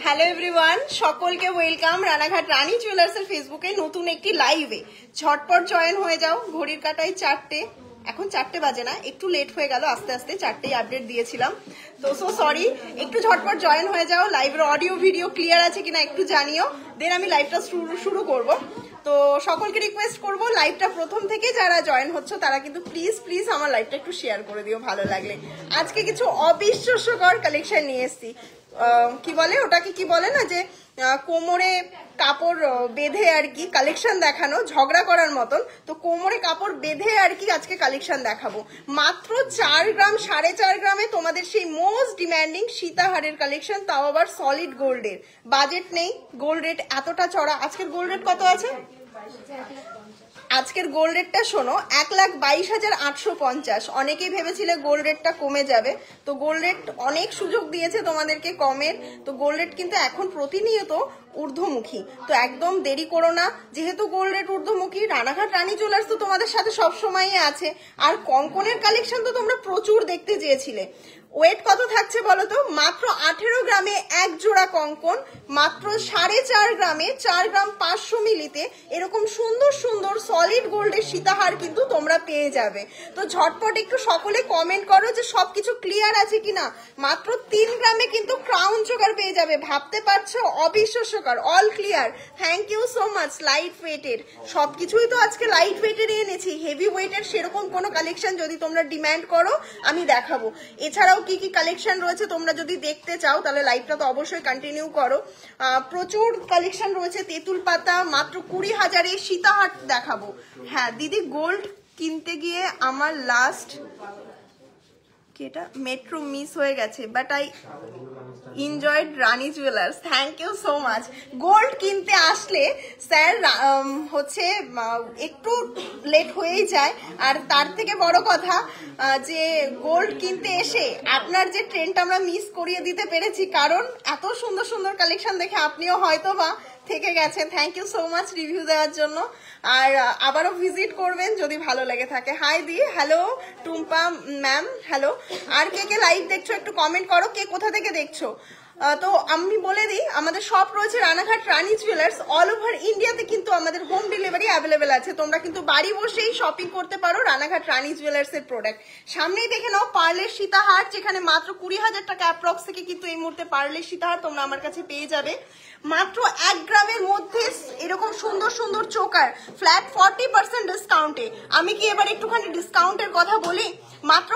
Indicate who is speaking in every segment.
Speaker 1: Hello everyone, সকলকে welcome Ranaghat রানী জুয়েলার্সের ফেসবুকে নতুন একটি লাইভে। ঝটপট জয়েন হয়ে যাও। ঘড়ির কাটায় 4টে, এখন 4টে বাজে না, একটু লেট হয়ে গেল, আস্তে আস্তে 4টেই আপডেট দিয়েছিলাম, তো সো সরি। একটু ঝটপট জয়েন হয়ে যাও। লাইভের অডিও ভিডিও ক্লিয়ার আছে কিনা একটু জানিও, দেন আমি লাইভটা শুরু করব। তো সকলকে রিকোয়েস্ট করবো, লাইভটা প্রথম থেকে যারা জয়েন হচ্ছে তারা কিন্তু প্লিজ প্লিজ আমার লাইভটা একটু শেয়ার করে দিও ভালো লাগলে। আজকে কিছু অবিশ্বাস্যকর কালেকশন নিয়ে এসেছি। কি বলে ওটাকে, কি বলে না, যে কোমরে কাপড় বেঁধে আর কি কালেকশন দেখানো, ঝগড়া করার মতন। তো কোমরে কাপড় বেঁধে আর কি আজকে কালেকশন দেখাবো। মাত্র 4 গ্রাম 4.5 গ্রামে তোমাদের সেই মোস্ট ডিম্যান্ডিং সীতাহারের কালেকশন, তাও আবার সলিড গোল্ডের। বাজেট নেই, গোল্ড রেট এতটা চড়া। আজকের গোল্ড রেট কত আছে? আজকের গোল্ড রেটটা শোনো, 1,22,850। অনেকেই ভেবেছিলে গোল্ড রেটটা কমে যাবে, তো গোল্ড রেট অনেক সুযোগ দিয়েছে তোমাদেরকে কমের। তো গোল্ড রেট কিন্তু এখন প্রতিনিয়ত ঊর্ধ্বমুখী, তো একদম দেরি করো না। যেহেতু গোল্ড রেট ঊর্ধ্বমুখী, রানাঘাট রানী জুয়েলার্স তো তোমাদের সাথে সবসময়ই আছে। আর কঙ্কনের কালেকশন তো তোমরা প্রচুর দেখতে চেয়েছিলে। ওয়েট কত থাকছে বলো তো? মাত্র 18 গ্রামে এক জোড়া কঙ্কন, মাত্র 4.5 গ্রামে 4 গ্রাম 500 মিলিতে এরকম সুন্দর সুন্দর সলিড গোল্ডের সীতাহার কিন্তু তোমরা পেয়ে যাবে। তো ঝটপট একটু সকলে কমেন্ট করো যে সবকিছু ক্লিয়ার আছে কিনা। মাত্র 3 গ্রামে কিন্তু ক্রাউন চোকার পেয়ে যাবে, ভাবতে পারছো? অবিশ্বাস্যকর, all clear. Thank you so much. Light ওয়েটের সবকিছুই তো আজকে লাইট ওয়েটের এনেছি, হেভি ওয়েটের সেরকম কোনো কালেকশন যদি তোমরা ডিমান্ড করো আমি দেখাবো। এছাড়াও কি কি কালেকশন রয়েছে তোমরা যদি দেখতে চাও তাহলে লাইভটা তো অবশ্যই কন্টিনিউ করো। প্রচুর কালেকশন রয়েছে। তেঁতুল পাতা মাত্র 20,000-এ সীতাহার দেখাবো। হ্যাঁ দিদি, গোল্ড কিনতে গিয়ে আমার লাস্ট মেট্রো মিস হয়ে গেছে, but I enjoyed Rani Jewellers. Thank you so much. Gold কিনতে আসলে স্যার হচ্ছে একটু লেট হয়েই যায়, আর তার থেকে বড় কথা যে গোল্ড কিনতে এসে আপনার যে ট্রেনটা আমরা মিস করিয়ে দিতে পেরেছি, কারণ এত সুন্দর সুন্দর কালেকশন দেখে আপনিও হয়তো বা থেকে গেছেন। Thank you so much review দেওয়ার জন্য, আর আবারও ভিজিট করবেন যদি ভালো লেগে থাকে। হাই দি, হ্যালো টুম্পা ম্যাম, হ্যালো। আর কে কে লাইভ দেখছো একটু কমেন্ট করো, কে কোথা থেকে দেখছো। তো আমি বলে দিই, আমাদের শপ রয়েছে Ranaghat Rani jewellers. All over ইন্ডিয়াতে কিন্তু আমাদের হোম ডেলিভারি অ্যাভেলেবেল আছে। তোমরা কিন্তু বাড়ি বসেই শপিং করতে পারো রানাঘাট রানী জুয়েলার্স এর প্রোডাক্ট। সামনেই দেখে নাও পার্লের সীতাহার, যেখানে মাত্র 20,000 টাকা অ্যাপ্রক্স থেকে কিন্তু এই মুহূর্তে পার্লের সীতাহার তোমরা আমার কাছে পেয়ে যাবে। মাত্র 1 গ্রামের মধ্যে এরকম সুন্দর সুন্দর চোকার ফ্ল্যাট 40% ডিসকাউন্টে। আমি কি এবার একটুখানি ডিসকাউন্টের কথা বলি? মাত্র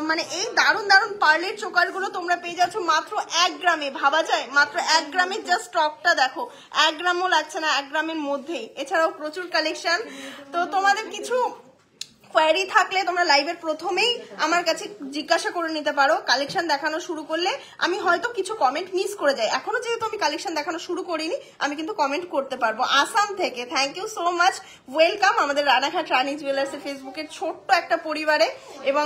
Speaker 1: মানে এই দারুণ দারুণ পার্লের চোকারগুলো তোমরা পেয়ে যাচ্ছ মাত্র 1 গ্রামে। ভাবা যায়? মাত্র 1 গ্রামের জাস্ট স্টকটা দেখো, 1 গ্রামও লাগছে না, 1 গ্রামের মধ্যেই। এছাড়াও প্রচুর কালেকশন। তো তোমাদের কিছু কোয়ারি থাকলে তোমরা লাইভের প্রথমেই আমার কাছে জিজ্ঞাসা করে নিতে পারো। কালেকশন দেখানো শুরু করলে আমি হয়তো কিছু কমেন্ট মিস করে যাই, এখনো যেহেতু আমি কালেকশন দেখানো শুরু করিনি, আমি কিন্তু কমেন্ট করতে পারবো। আসাম থেকে thank you so much, welcome আমাদের রানাঘাট রানী জুয়েলার্সের ফেসবুকের ছোট্ট একটা পরিবারে এবং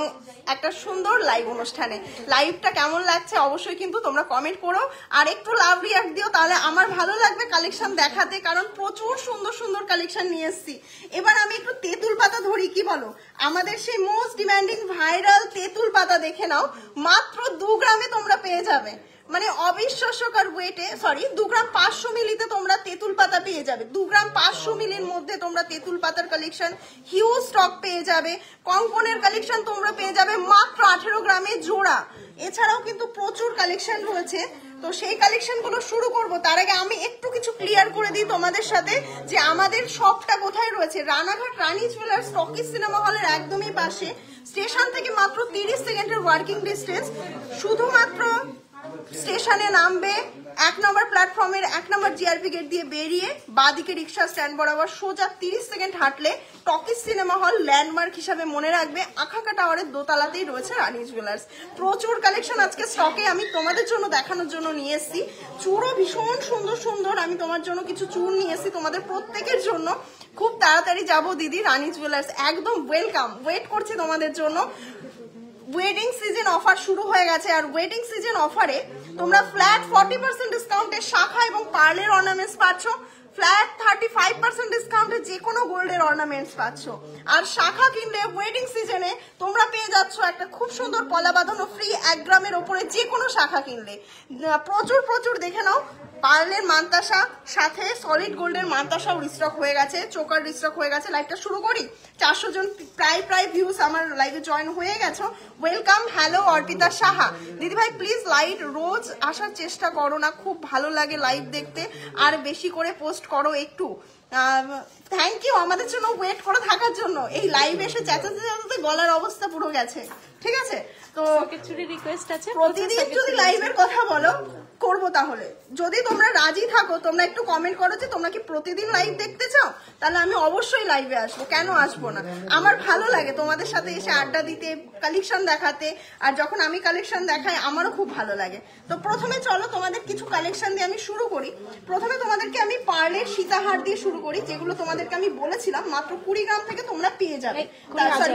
Speaker 1: একটা সুন্দর লাইভ অনুষ্ঠানে। লাইভটা কেমন লাগছে অবশ্যই কিন্তু তোমরা কমেন্ট করো, আর একটু লাভ রিয়াক্ট দিও, তাহলে আমার ভালো লাগবে কালেকশন দেখাতে, কারণ প্রচুর সুন্দর সুন্দর কালেকশন নিয়ে এসেছি। এবার আমি একটু তেঁতুল পাতা ধরি, কি বলো? আমাদের সেই মোস্ট ডিমান্ডিং ভাইরাল তেঁতুল পাতা দেখে নাও, মাত্র 2 গ্রামে তোমরা পেয়ে যাবে। মানে অবিশ্বাস্যকর ওয়েটে, সরি 2 গ্রাম 500 মিলিতে তোমরা তেঁতুল পাতা পেয়ে যাবে। 2 গ্রাম 500 মিলির মধ্যে তোমরা তেঁতুল পাতার কালেকশন হিউজ স্টক পেয়ে যাবে। কঙ্কনের কালেকশন তোমরা পেয়ে যাবে মাত্র 18 গ্রামে জোড়া। এছাড়াও কিন্তু প্রচুর কালেকশন রয়েছে, তো সেই কালেকশন গুলো শুরু করব। তার আগে আমি একটু কিছু ক্লিয়ার করে দিই তোমাদের সাথে যে আমাদের শপটা কোথায় রয়েছে। Ranaghat Rani jewellers talkies cinema হলের একদমই পাশে, স্টেশন থেকে মাত্র 30 সেকেন্ডের ওয়ার্কিং ডিস্টেন্স। শুধুমাত্র স্টেশনে নামবে, 1 নম্বর প্ল্যাটফর্মের 1 নম্বর জিআরপি গেট দিয়ে বেরিয়ে বাঁদিকে রিক্সা স্ট্যান্ড বরাবর সোজা 30 সেকেন্ড হাঁটলে টকিজ সিনেমা হল ল্যান্ডমার্ক হিসাবে মনে রাখবে। আখাকা টাওয়ারের দোতলাতেই রয়েছে রানী জুয়েলার্স। প্রচুর কালেকশন আজকে স্টকে আমি তোমাদের জন্য দেখানোর জন্য নিয়ে এসেছি। চুড়ও ভীষণ সুন্দর সুন্দর, আমি তোমার জন্য কিছু চুড় নিয়ে এসেছি তোমাদের প্রত্যেকের জন্য। খুব তাড়াতাড়ি যাবো দিদি রানী জুয়েলার্স, একদম ওয়েলকাম, ওয়েট করছি তোমাদের জন্য। ওয়েডিং সিজন অফার শুরু হয়ে গেছে, আর ওয়েডিং সিজন অফারে তোমরা ফ্ল্যাট 40% ডিসকাউন্টে শাখা এবং পার্লের অর্নামেন্টস পাচ্ছ। ফ্ল্যাট 35% ডিসকাউন্টে যে কোনো গোল্ডের অর্নামেন্টস পাচ্ছ। আর শাখা কিনলে ওয়েডিং সিজনে তোমরা পেয়ে যাচ্ছ একটা খুব সুন্দর পলা বাঁধানো ফ্রি 1 গ্রামের ওপরে যে কোনো শাখা কিনলে। প্রচুর প্রচুর দেখে নাও পার্লের মানতাসা, সাথে সলিড গোল্ডের মানতাসাও রিস্টক হয়ে গেছে, চোকার রিস্টক হয়ে গেছে। লাইভটা শুরু করি। 400 জন প্রায় ভিউস আমার লাইভে জয়েন হয়ে গেছো। ওয়েলকাম। হ্যালো অর্পিতা সাহা। দিদি ভাই প্লিজ লাইভ রোজ আসার চেষ্টা করো না, খুব ভালো লাগে লাইভ দেখতে, আর বেশি করে পোস্ট করো একটু। থ্যাংক ইউ আমাদের জন্য ওয়েট করে থাকার জন্য। এই লাইভ এসে চেঁচাতে চেঁচাতে গলার অবস্থা পুরো গেছে, ঠিক আছে? তো
Speaker 2: রিকোয়েস্ট আছে,
Speaker 1: প্রতিদিন যদি লাইভের কথা বলো করবো, তাহলে যদি তোমরা রাজি থাকো তোমরা একটু কমেন্ট করো যে তোমরা কি প্রতিদিন লাইভ দেখতে চাও, তাহলে আমি অবশ্যই লাইভে আসবো, কেন আসবো না। আমার ভালো লাগে তোমাদের সাথে এসে আড্ডা দিতে, কালেকশন দেখাতে, আর যখন আমি কালেকশন দেখাই আমারও খুব ভালো লাগে। তো প্রথমে চলো তোমাদের কিছু কালেকশন দিয়ে আমি শুরু করি। প্রথমে তোমাদেরকে আমি পার্লের সীতাহার দিয়ে শুরু করি, যেগুলো তোমাদেরকে আমি বলেছিলাম মাত্র 20 গ্রাম থেকে তোমরা পেয়ে যাবে,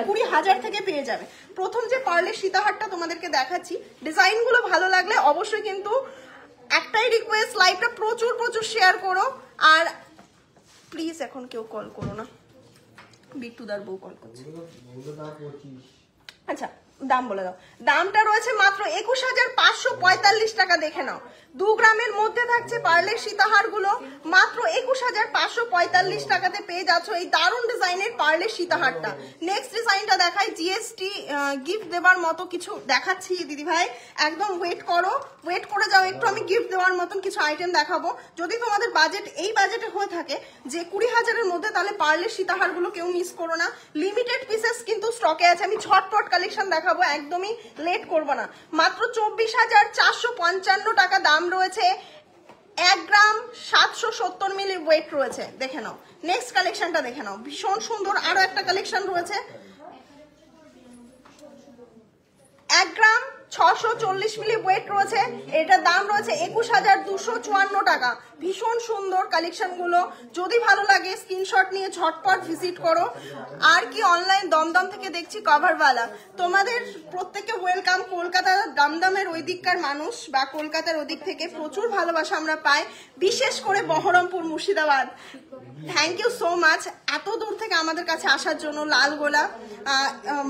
Speaker 1: 20,000 থেকে পেয়ে যাবে। প্রথম যে পার্লের সীতাহারটা তোমাদেরকে দেখাচ্ছি, ডিজাইনগুলো ভালো লাগলে অবশ্যই কিন্তু একটাই রিকোয়েস্ট, লাইভটা প্রচুর প্রচুর শেয়ার করো। আর প্লিজ এখন কেউ কল করো না, বিট্টুদার বউ কল করছে। আচ্ছা দাম বলে দাও। দামটা রয়েছে মাত্র 21,545 টাকা। দেখে নাও 2 গ্রামের মধ্যে থাকছে পার্লের সীতাহার গুলো, মাত্র 21,545 টাকাতে পেয়ে যাচ্ছ এই দারুণ ডিজাইনের পার্লের সীতাহারটা। নেক্সট ডিজাইনটা দেখাই, জিএসটি গিফট দেওয়ার মতো কিছু দেখাচ্ছি দিদি ভাই, একদম ওয়েট করে যাও একটু, আমি গিফট দেওয়ার মতন কিছু আইটেম দেখাবো। যদি তোমাদের বাজেট এই বাজেটে হয়ে থাকে যে 20,000-এর মধ্যে, তাহলে পার্লের সীতাহার গুলো কেউ মিস করো না। লিমিটেড পিসেস কিন্তু স্টকে আছে, আমি ঝটপট কালেকশন দেখাবো, একদমই লেট করবো না। মাত্র 24,455 টাকা দাম রয়েছে, 1 গ্রাম 770 মিলি ওয়েট রয়েছে। দেখে নাও নেক্সট কালেকশনটা, দেখে নাও ভীষণ সুন্দর আরো একটা কালেকশন রয়েছে, 1 গ্রাম 640 মিলি ওয়েট রয়েছে, এটার দাম রয়েছে 21,254 টাকা। ভীষণ সুন্দর কালেকশন গুলো, যদি ভালো লাগে স্ক্রিনশট নিয়ে ঝটপট ভিজিট করো। আর কি অনলাইন দমদম থেকে দেখছি কভারওয়ালা, তোমাদের প্রত্যেককে ওয়েলকাম। কলকাতা দমদমের ওই দিককার মানুষ বা কলকাতার ওদিক থেকে প্রচুর ভালোবাসা আমরা পাই, বিশেষ করে Baharampur, Murshidabad. Thank you so much এত দূর থেকে আমাদের কাছে আসার জন্য। লালগোলা,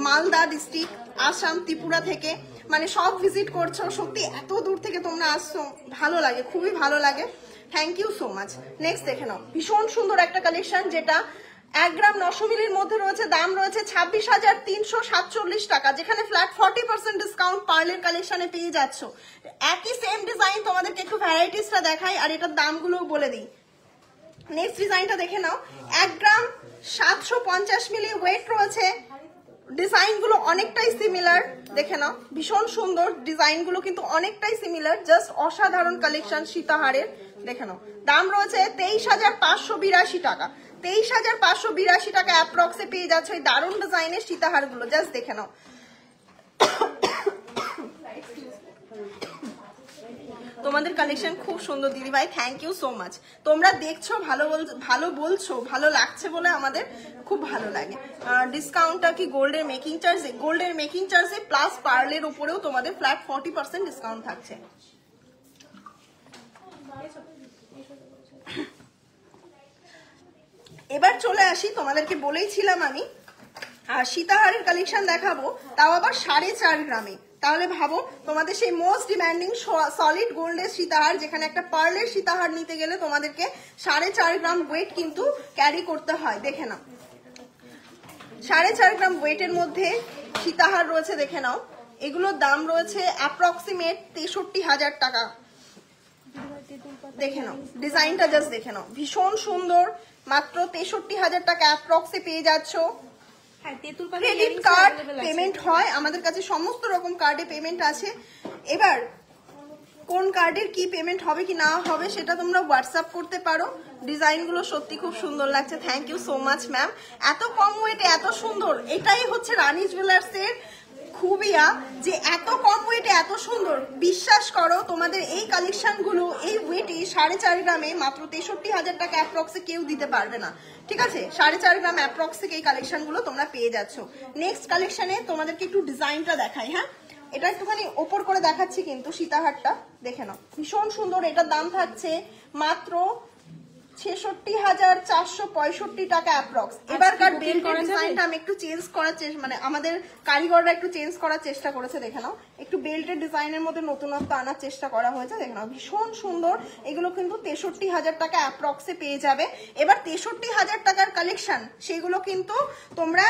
Speaker 1: মালদা ডিস্ট্রিক্ট, আসাম, ত্রিপুরা থেকে, মানে সব ভিজিট করছো, সত্যি এত দূর থেকে তোমরা আসছো, ভালো লাগে, খুবই ভালো লাগে। Thank you so much. Next দেখে নাও ভীষণ সুন্দর একটা কালেকশন, যেটা 1 গ্রাম 900 মিলির মধ্যে রয়েছে, দাম রয়েছে 26,347 টাকা, যেখানে ফ্ল্যাট 40% ডিসকাউন্ট পার্লের কালেকশনে পেয়ে যাচ্ছ। একই সেম ডিজাইন তোমাদেরকে একটু ভ্যারাইটিসটা দেখাই আর এটার দামগুলো বলে দিই। নেক্সট ডিজাইনটা দেখে নাও, 1 গ্রাম 750 মিলি ওয়েট রয়েছে, ডিজাইনগুলো অনেকটাই সিমিলার। দেখে নাও ভীষণ সুন্দর ডিজাইনগুলো, কিন্তু অনেকটাই সিমিলার, জাস্ট অসাধারণ কালেকশন সীতাহারের। দেখে নাও দাম রয়েছে 23,582 টাকা, 23,582 টাকা অ্যাপ্রক্সে পেয়ে যাচ্ছে এই দারুণ ডিজাইনের সীতাহার গুলো। জাস্ট দেখে নাও, তোমাদের কালেকশন খুব সুন্দর দিদি ভাই, থ্যাংক ইউ সো মাচ। তোমরা দেখছো, ভালো বলছো, ভালো লাগছে বলে আমাদের খুব ভালো লাগে। ডিসকাউন্টটা কি গোল্ডের মেকিং চার্জে? গোল্ডের মেকিং চার্জে প্লাস পার্লের উপরেও তোমাদের ফ্ল্যাট 40% ডিসকাউন্ট থাকছে। এবার চলে আসি, তোমাদেরকে বলেইছিলাম আমি সীতাহারের কালেকশন দেখাবো, তাও আবার 4.5 গ্রামে। তাহলে ভাবো তোমাদের সেই মোস্ট ডিমান্ডিং সলিড গোল্ডের সীতাহার, যেখানে একটা পার্লের সীতাহার নিতে গেলে তোমাদেরকে 4.5 গ্রাম ওয়েট কিন্তু ক্যারি করতে হয়। দেখে নাও 4.5 গ্রাম ওয়েটের মধ্যে সীতাহার রয়েছে। দেখে নাও এগুলোর দাম রয়েছে অ্যাপ্রক্সিমেট 63,000 টাকা। দেখে নাও ডিজাইনটা জাস্ট দেখে নাও, ভীষণ সুন্দর, মাত্র 63,000 টাকা অ্যাপ্রক্সে পেয়ে যাচ্ছ। ক্রেডিট কার্ড পেমেন্ট হয় আমাদের কাছে, সমস্ত রকম কার্ডে পেমেন্ট আছে। এবার কোন কার্ডের কি পেমেন্ট হবে কি না হবে সেটা তোমরা হোয়াটসঅ্যাপ করতে পারো। ডিজাইনগুলো সত্যি খুব সুন্দর লাগছে, thank you so much ma'am. এত কম ওয়েটে এত সুন্দর, এটাই হচ্ছে রানী জুয়েলার্সের খুবিয়া, যে এত কম ওয়েটে এত সুন্দর। বিশ্বাস করো তোমাদের এই কালেকশনগুলো এই ওয়েটে 4.5 গ্রামে মাত্র 63,000 টাকা অ্যাপ্রক্সে কেউ দিতে পারবে না, ঠিক আছে? 4.5 গ্রাম অ্যাপ্রক্সে এই কালেকশনগুলো তোমরা পেয়ে যাচ্ছ। নেক্সট কালেকশনে তোমাদেরকে একটু ডিজাইনটা দেখাই। হ্যাঁ, এটা একটুখানি ওপর করে দেখাচ্ছি কিন্তু সীতাহারটা দেখে নাও, ভীষণ সুন্দর। এটার দাম থাকছে মাত্র 66,465 টাকা অ্যাপ্রক্স। এবারকার বেল্টের ডিজাইনটা আমি একটু চেঞ্জ করার চেষ্টা, মানে আমাদের কারিগররা একটু চেঞ্জ করার চেষ্টা করেছে, দেখে নাও একটু বেল্টের ডিজাইনের মধ্যে নতুনত্ব আনার চেষ্টা করা হয়েছে, দেখে নাও ভীষণ সুন্দর। এগুলো কিন্তু 63,000 টাকা অ্যাপ্রক্সে পেয়ে যাবে। এবার 63,000 টাকার কালেকশন, সেগুলো কিন্তু তোমরা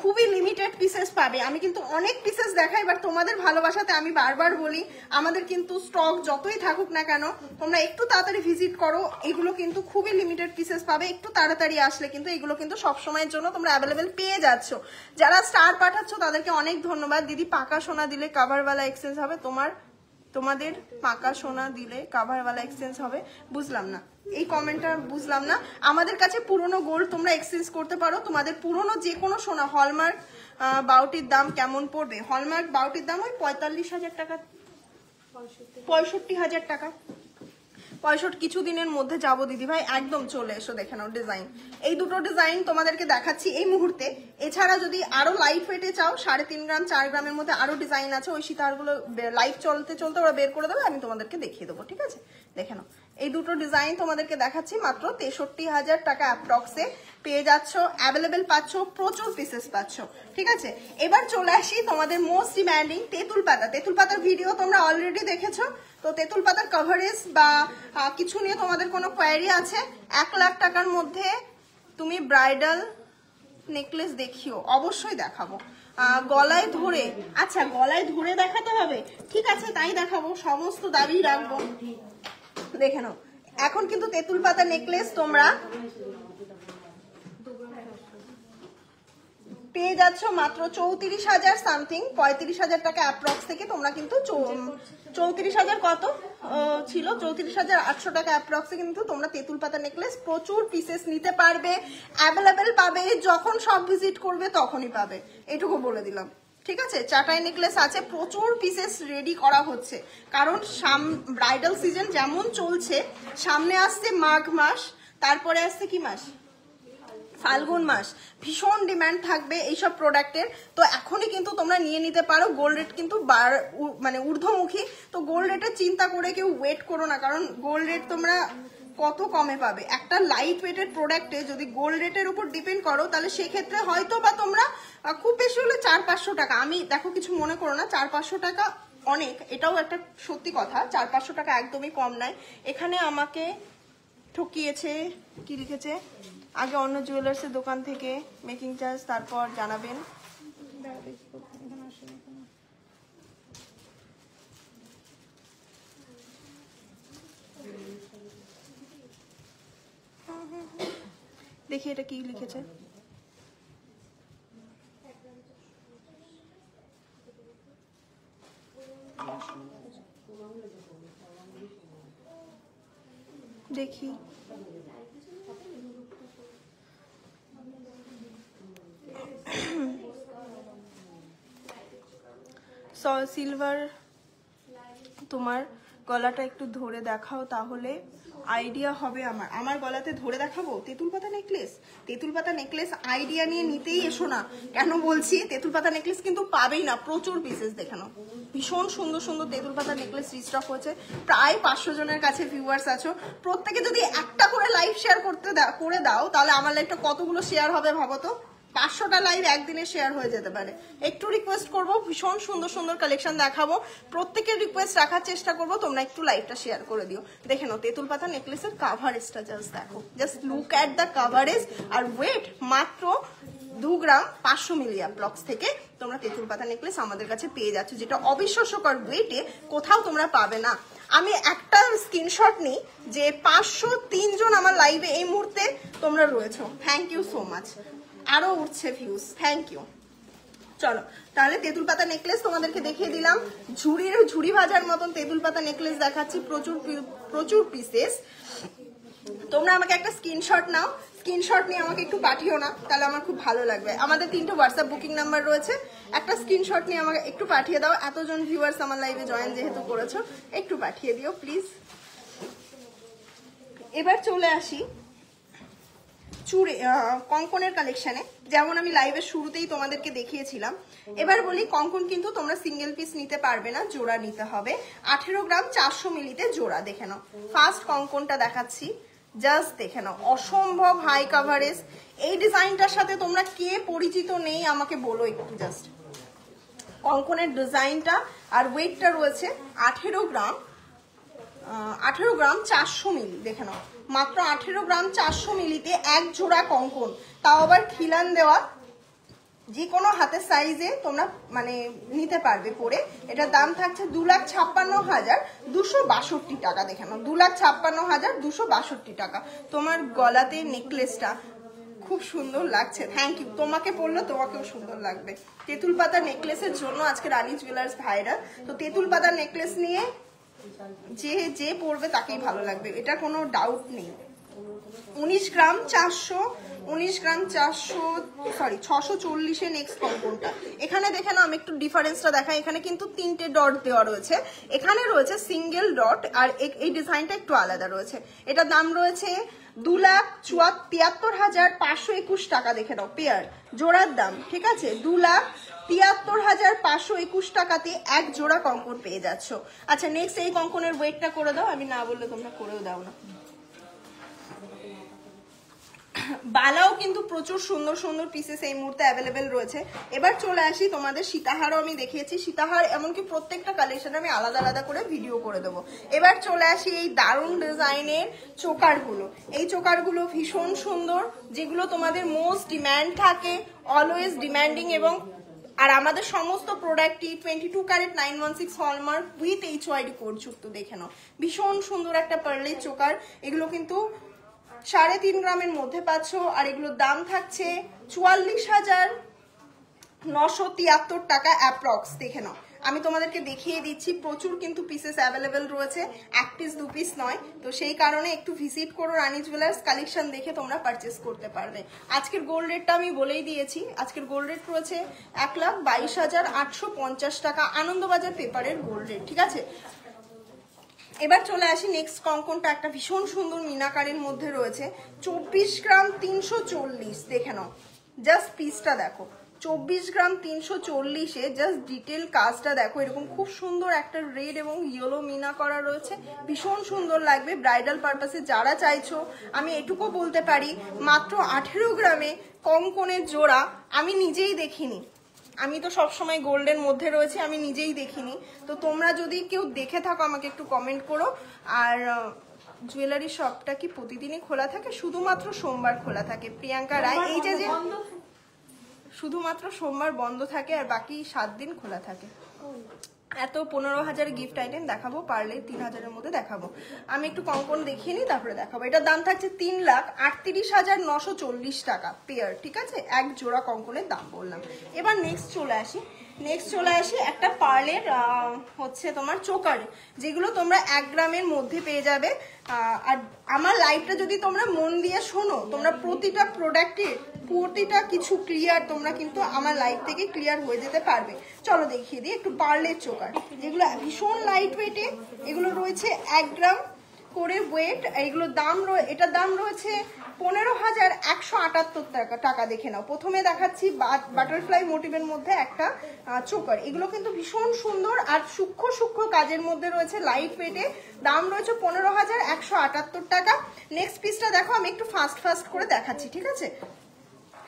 Speaker 1: খুবই লিমিটেড পিসেস পাবে। আমি কিন্তু অনেক পিসেস দেখাই, বাট তোমাদের ভালোবাসাতে আমি বারবার বলি আমাদের কিন্তু স্টক যতই থাকুক না কেন তোমরা একটু তাড়াতাড়ি ভিজিট করো, এগুলো কিন্তু খুবই লিমিটেড পিসেস পাবে। একটু তাড়াতাড়ি আসলে কিন্তু এগুলো কিন্তু সবসময়ের জন্য তোমরা অ্যাভেলেবেল পেয়ে যাচ্ছ। যারা স্টার পাঠাচ্ছ তাদেরকে অনেক ধন্যবাদ। দিদি পাকা সোনা দিলে কাভারওয়ালা এক্সচেঞ্জ হবে, তোমাদের পাকা সোনা দিলে কাভারওয়ালা এক্সচেঞ্জ হবে, বুঝলাম না এই কমেন্টটা, বুঝলাম না। আমাদের কাছে পুরনো গোল্ড তোমরা এক্সচেঞ্জ করতে পারো, তোমাদের পুরনো যে কোনো সোনা। হলমার্ক বাউটির দাম কেমন পড়বে? হলমার্ক বাউটির দাম ওই 45,000 টাকা, 65,000 টাকা, 65 কিছুদিনের মধ্যে যাবো দিদি ভাই, একদম চলে এসো দেখে নাও ডিজাইন। এই দুটো ডিজাইন তোমাদেরকে দেখাচ্ছি এই মুহূর্তে। এছাড়া যদি আরো লাইট ওয়েটে চাও 3.5 গ্রাম 4 গ্রামের মধ্যে আরো ডিজাইন আছে, ওই সীতারগুলো লাইভ চলতে চলতে ওরা বের করে দেবে, আমি তোমাদেরকে দেখিয়ে দেবো, ঠিক আছে? দেখে নাও এই দুটো ডিজাইন তোমাদেরকে দেখাচ্ছি, মাত্র 63,000 টাকা অ্যাপ্রক্সে পেয়ে যাচ্ছ, অ্যাভেলেবেল পাচ্ছ, প্রচুর পিসেস পাচ্ছ, ঠিক আছে? এবার চলে আসি তোমাদের মোস্ট ডিম্যান্ডিং তেঁতুল পাতা। তেঁতুল পাতার ভিডিও তোমরা অলরেডি দেখেছো, তো তেঁতুল পাতার কভারেজ বা কিছু নিয়ে তোমাদের কোনো কোয়ারি আছে? 1 লাখ টাকার মধ্যে তুমি ব্রাইডাল নেকলেস দেখিও, অবশ্যই দেখাবো। গলায় ধরে, আচ্ছা গলায় ধরে দেখাতে হবে, ঠিক আছে তাই দেখাবো, সমস্ত দাবি রাখবো। দেখে নাও এখন কিন্তু তেঁতুল পাতা নেকলেস তোমরা পেয়ে যাচ্ছ মাত্র 34,000 সামথিং, 35,000 টাকা অ্যাপ্রক্স থেকে তোমরা কিন্তু 34,000 কত ছিল, 34,800 টাকা অ্যাপ্রক্সে কিন্তু তোমরা তেঁতুল পাতা নেকলেস প্রচুর পিসেস নিতে পারবে, অ্যাভেলেবেল পাবে, যখন সব ভিজিট করবে তখনই পাবে, এটুকু বলে দিলাম, ঠিক আছে? চাটাই নেকলেস আছে, প্রচুর পিসেস রেডি করা হচ্ছে, কারণ ব্রাইডাল সিজন যেমন চলছে, সামনে আসছে মাঘ মাস, তারপরে আসছে কি মাস, ফাল্গুন মাস, ভীষণ ডিমান্ড থাকবে এইসব প্রোডাক্টের। তো এখনই কিন্তু তোমরা নিয়ে নিতে পারো, গোল্ড রেট কিন্তু মানে ঊর্ধ্বমুখী, তো গোল্ড রেটের চিন্তা করে কেউ ওয়েট করো না, কারণ গোল্ড রেট তোমরা কত কমে পাবে। একটা লাইট ওয়েটেড প্রোডাক্টে যদি গোল্ড রেটের উপর ডিপেন্ড করো তাহলে সেক্ষেত্রে হয়তো বা তোমরা খুব বেশি হলে 400-500 টাকা, আমি দেখো কিছু মনে করো না, 400-500 টাকা অনেক, এটাও একটা সত্যি কথা, 400-500 টাকা একদমই কম নয়। এখানে আমাকে ঠকিয়েছে, কি লিখেছে, আগে অন্য জুয়েলার্সের দোকান থেকে মেকিং চার্জ, তারপর জানাবেন। দেখি এটা কি লিখেছে, দেখি সিলভার, তোমার গলাটা একটু ধরে দেখাও, তাহলে আইডিয়া হবে। আমার গলাতে ধরে দেখাবো তেঁতুল পাতা নেকলেস? তেঁতুল পাতা নেকলেস আইডিয়া নিয়ে নিতেই এসো না, কেন বলছি, তেঁতুল পাতা নেকলেস কিন্তু পাবেই না, প্রচুর পিসেস দেখানো, ভীষণ সুন্দর সুন্দর তেঁতুল পাতা নেকলেস রিস্টক হয়েছে, প্রায় 500 জনের কাছে ভিউয়ার্স আছো, প্রত্যেকে যদি একটা করে লাইভ শেয়ার করে দাও তাহলে আমার লাইভটা কতগুলো শেয়ার হবে ভাবো তো, 500টা লাইভ একদিনে শেয়ার হয়ে যেতে পারে। একটু রিকোয়েস্ট করবো, ভীষণ সুন্দর সুন্দর কালেকশন দেখাবো, প্রত্যেকের রিকোয়েস্ট রাখার চেষ্টা করবো, তোমরা একটু লাইভটা শেয়ার করে দিও। দেখে নাও তেঁতুল পাতা নেকলেসের কাভারেজটা জাস্ট দেখো, just look at the coverage, আর ওয়েট মাত্র 2 গ্রাম 500 মিলি অ্যাপ্রক্স থেকে তোমরা তেঁতুল পাতা নেকলেস আমাদের কাছে পেয়ে যাচ্ছ, যেটা অবিশ্বাস্যকর ওয়েটে কোথাও তোমরা পাবে না। আমি একটা স্ক্রিনশট নিই যে 503 জন আমার লাইভে এই মুহূর্তে তোমরা রয়েছো, থ্যাংক ইউ সো মাচ, আরো উঠছে ভিউজ, থ্যাংক ইউ। চলো তাহলে তেঁতুল পাতা নেকলেস তোমাদেরকে দেখিয়ে দিলাম, ঝুড়ি ভাজার মতন তেঁতুল পাতা নেকলেস দেখাচ্ছি, প্রচুর পিসেস। তোমরা আমাকে একটা স্ক্রিনশট নাও, স্ক্রিনশট নিয়ে আমাকে একটু পাঠিও না, তাহলে আমার খুব ভালো লাগবে। আমাদের 3টে হোয়াটসঅ্যাপ বুকিং নাম্বার রয়েছে, একটা স্ক্রিনশট নিয়ে আমাকে একটু পাঠিয়ে দাও, এতজন ভিউয়ার্স আমার লাইভে জয়েন যেহেতু করেছো, একটু পাঠিয়ে দিও প্লিজ। এবার চলে আসি কঙ্কনের কালেকশনে, যেমন আমি লাইভের শুরুতেই তোমাদেরকে দেখিয়েছিলাম। এবার বলি কঙ্কন কিন্তু তোমরা সিঙ্গেল পিস নিতে পারবে না, জোড়া নিতে হবে, 18 গ্রাম 400 মিলিতে জোড়া। দেখে নাও ফার্স্ট কঙ্কনটা দেখাচ্ছি, জাস্ট দেখে নাও, অসম্ভব হাই কাভারেজ। এই ডিজাইনটার সাথে তোমরা কে পরিচিত নেই আমাকে বলো একটু জাস্ট। কঙ্কনের ডিজাইনটা আর ওয়েটটা রয়েছে 18 গ্রাম, 18 গ্রাম 400 মিলি। দেখে নাও, মাত্র 18 গ্রাম 400 মিলিতে এক জোড়া কঙ্কন, তাও আবার খিলান দেওয়া, যে কোনো হাতের সাইজে তোমরা মানে নিতে পারবে পরে। এটার দাম থাকছে 2,56,262 টাকা। দেখে নাও, 2,56,262 টাকা। তোমার গলাতে নেকলেসটা খুব সুন্দর লাগছে, থ্যাংক ইউ। তোমাকে পরলে তোমাকেও সুন্দর লাগবে। তেঁতুল পাতা নেকলেসের জন্য আজকে রানী জুয়েলার্স ভাইরাল। তো তেঁতুল পাতা নেকলেস নিয়ে যে পরবে তাকেই ভালো লাগবে, এটা কোনো ডাউট নেই। 19 গ্রাম 640 নেক্সট কঙ্কনটা। এখানে দেখে না, আমি একটু ডিফারেন্সটা দেখাই। এখানে কিন্তু 3টে ডট দেওয়া রয়েছে, এখানে রয়েছে সিঙ্গেল ডট, আর এই ডিজাইনটা একটু আলাদা রয়েছে। এটার দাম রয়েছে 2,73,521 টাকা। দেখে নাও, পেয়ার জোড়ার দাম, ঠিক আছে, 2,73,521 টাকাতে এক জোড়া কঙ্কন পেয়ে যাচ্ছ। আচ্ছা, নেক্সট এই কঙ্কনের ওয়েটটা করে দাও, আমি না বললে তোমরা করেও দাও না। বালাও কিন্তু প্রচুর সুন্দর সুন্দর পিসেস এই মুহূর্তে অ্যাভেলেবেল রয়েছে। এবার চলে আসি, তোমাদের সীতাহারও আমি দেখিয়েছি, সীতাহার এমনকি প্রত্যেকটা কালেকশন আমি আলাদা আলাদা করে ভিডিও করে দেবো। এবার চলে আসি এই দারুণ ডিজাইনের চোকারগুলো। এই চোকারগুলো ভীষণ সুন্দর, যেগুলো তোমাদের মোস্ট ডিম্যান্ড থাকে, অলওয়েজ ডিম্যান্ডিং, এবং আর আমাদের সমস্ত প্রোডাক্টই 22 carat 916 hallmark with HYD code যুক্ত। দেখে নাও, ভীষণ সুন্দর একটা পার্লের চোকার। এগুলো কিন্তু 3.5 গ্রামের মধ্যে পাচ্ছ, আর এগুলোর দাম থাকছে 44,973 টাকা অ্যাপ্রক্স। দেখে নাও, আমি তোমাদেরকে দেখিয়ে দিচ্ছি, প্রচুর কিন্তু পিসেস অ্যাভেলেবেল রয়েছে, এক পিস দু পিস নয়। তো সেই কারণে একটু ভিজিট করো রানী জুয়েলার্স, কালেকশন দেখে তোমরা পারচেস করতে পারবে। আজকের গোল্ড রেটটা আমি বলেই দিয়েছি, আজকের গোল্ড রেট রয়েছে 1,22,850 টাকা, আনন্দবাজার পেপারের গোল্ড রেট, ঠিক আছে। এবার চলে আসি নেক্সট কঙ্কনটা, একটা ভীষণ সুন্দর মিনাকারের মধ্যে রয়েছে, 24 গ্রাম 340। দেখে নাও, জাস্ট পিসটা দেখো, 24 গ্রাম 340-এ জাস্ট ডিটেল কাজটা দেখো। এরকম খুব সুন্দর একটা রেড এবং ইয়েলো মিনা করা রয়েছে, ভীষণ সুন্দর লাগবে ব্রাইডাল পারপাসে যারা চাইছো। আমি এটুকু বলতে পারি, মাত্র 18 গ্রামে কঙ্কনের জোড়া আমি নিজেই দেখিনি, আমি তো সবসময় গোল্ডের মধ্যে রয়েছে, আমি নিজেই দেখিনি। তো তোমরা যদি কেউ দেখে থাকো আমাকে একটু কমেন্ট করো। আর জুয়েলারি শপটা কি প্রতিদিনই খোলা থাকে? শুধুমাত্র সোমবার খোলা থাকে প্রিয়াঙ্কা রায়। এই যে শুধুমাত্র সোমবার বন্ধ থাকে, আর বাকি 7 দিন খোলা থাকে। এত 15,000 গিফট আইটেম দেখাবো, পারলে 3,000-এর মধ্যে দেখাবো। আমি একটু কঙ্কন দেখিয়ে নিই, তারপরে দেখাবো। এটার দাম থাকছে 3,38,940 টাকা পেয়ার, ঠিক আছে, এক জোড়া কঙ্কনের দাম বললাম। এবার নেক্সট চলে আসি একটা পার্লের হচ্ছে তোমার চোকার, যেগুলো তোমরা 1 গ্রামের মধ্যে পেয়ে যাবে। আর আমার লাইভটা যদি তোমরা মন দিয়ে শোনো, তোমরা প্রতিটা প্রোডাক্টের প্রতিটা কিছু ক্লিয়ার, তোমরা কিন্তু আমার লাইভ থেকে ক্লিয়ার হয়ে যেতে পারবে। চলো দেখিয়ে দিই একটু পার্লের চোকার, যেগুলো ভীষণ লাইট ওয়েটে। এগুলো রয়েছে 1 গ্রাম করে ওয়েট। এগুলোর দাম এটার দাম রয়েছে 15,178 টাকা। দেখে নাও, প্রথমে দেখাচ্ছি বাটারফ্লাই মোটিভের মধ্যে একটা চোকার। এগুলো কিন্তু ভীষণ সুন্দর আর সূক্ষ্ম সূক্ষ্ম কাজের মধ্যে রয়েছে, লাইট ওয়েটে। দাম রয়েছে 15,178 টাকা। নেক্সট পিসটা দেখো, আমি একটু ফাস্ট করে দেখাচ্ছি, ঠিক আছে।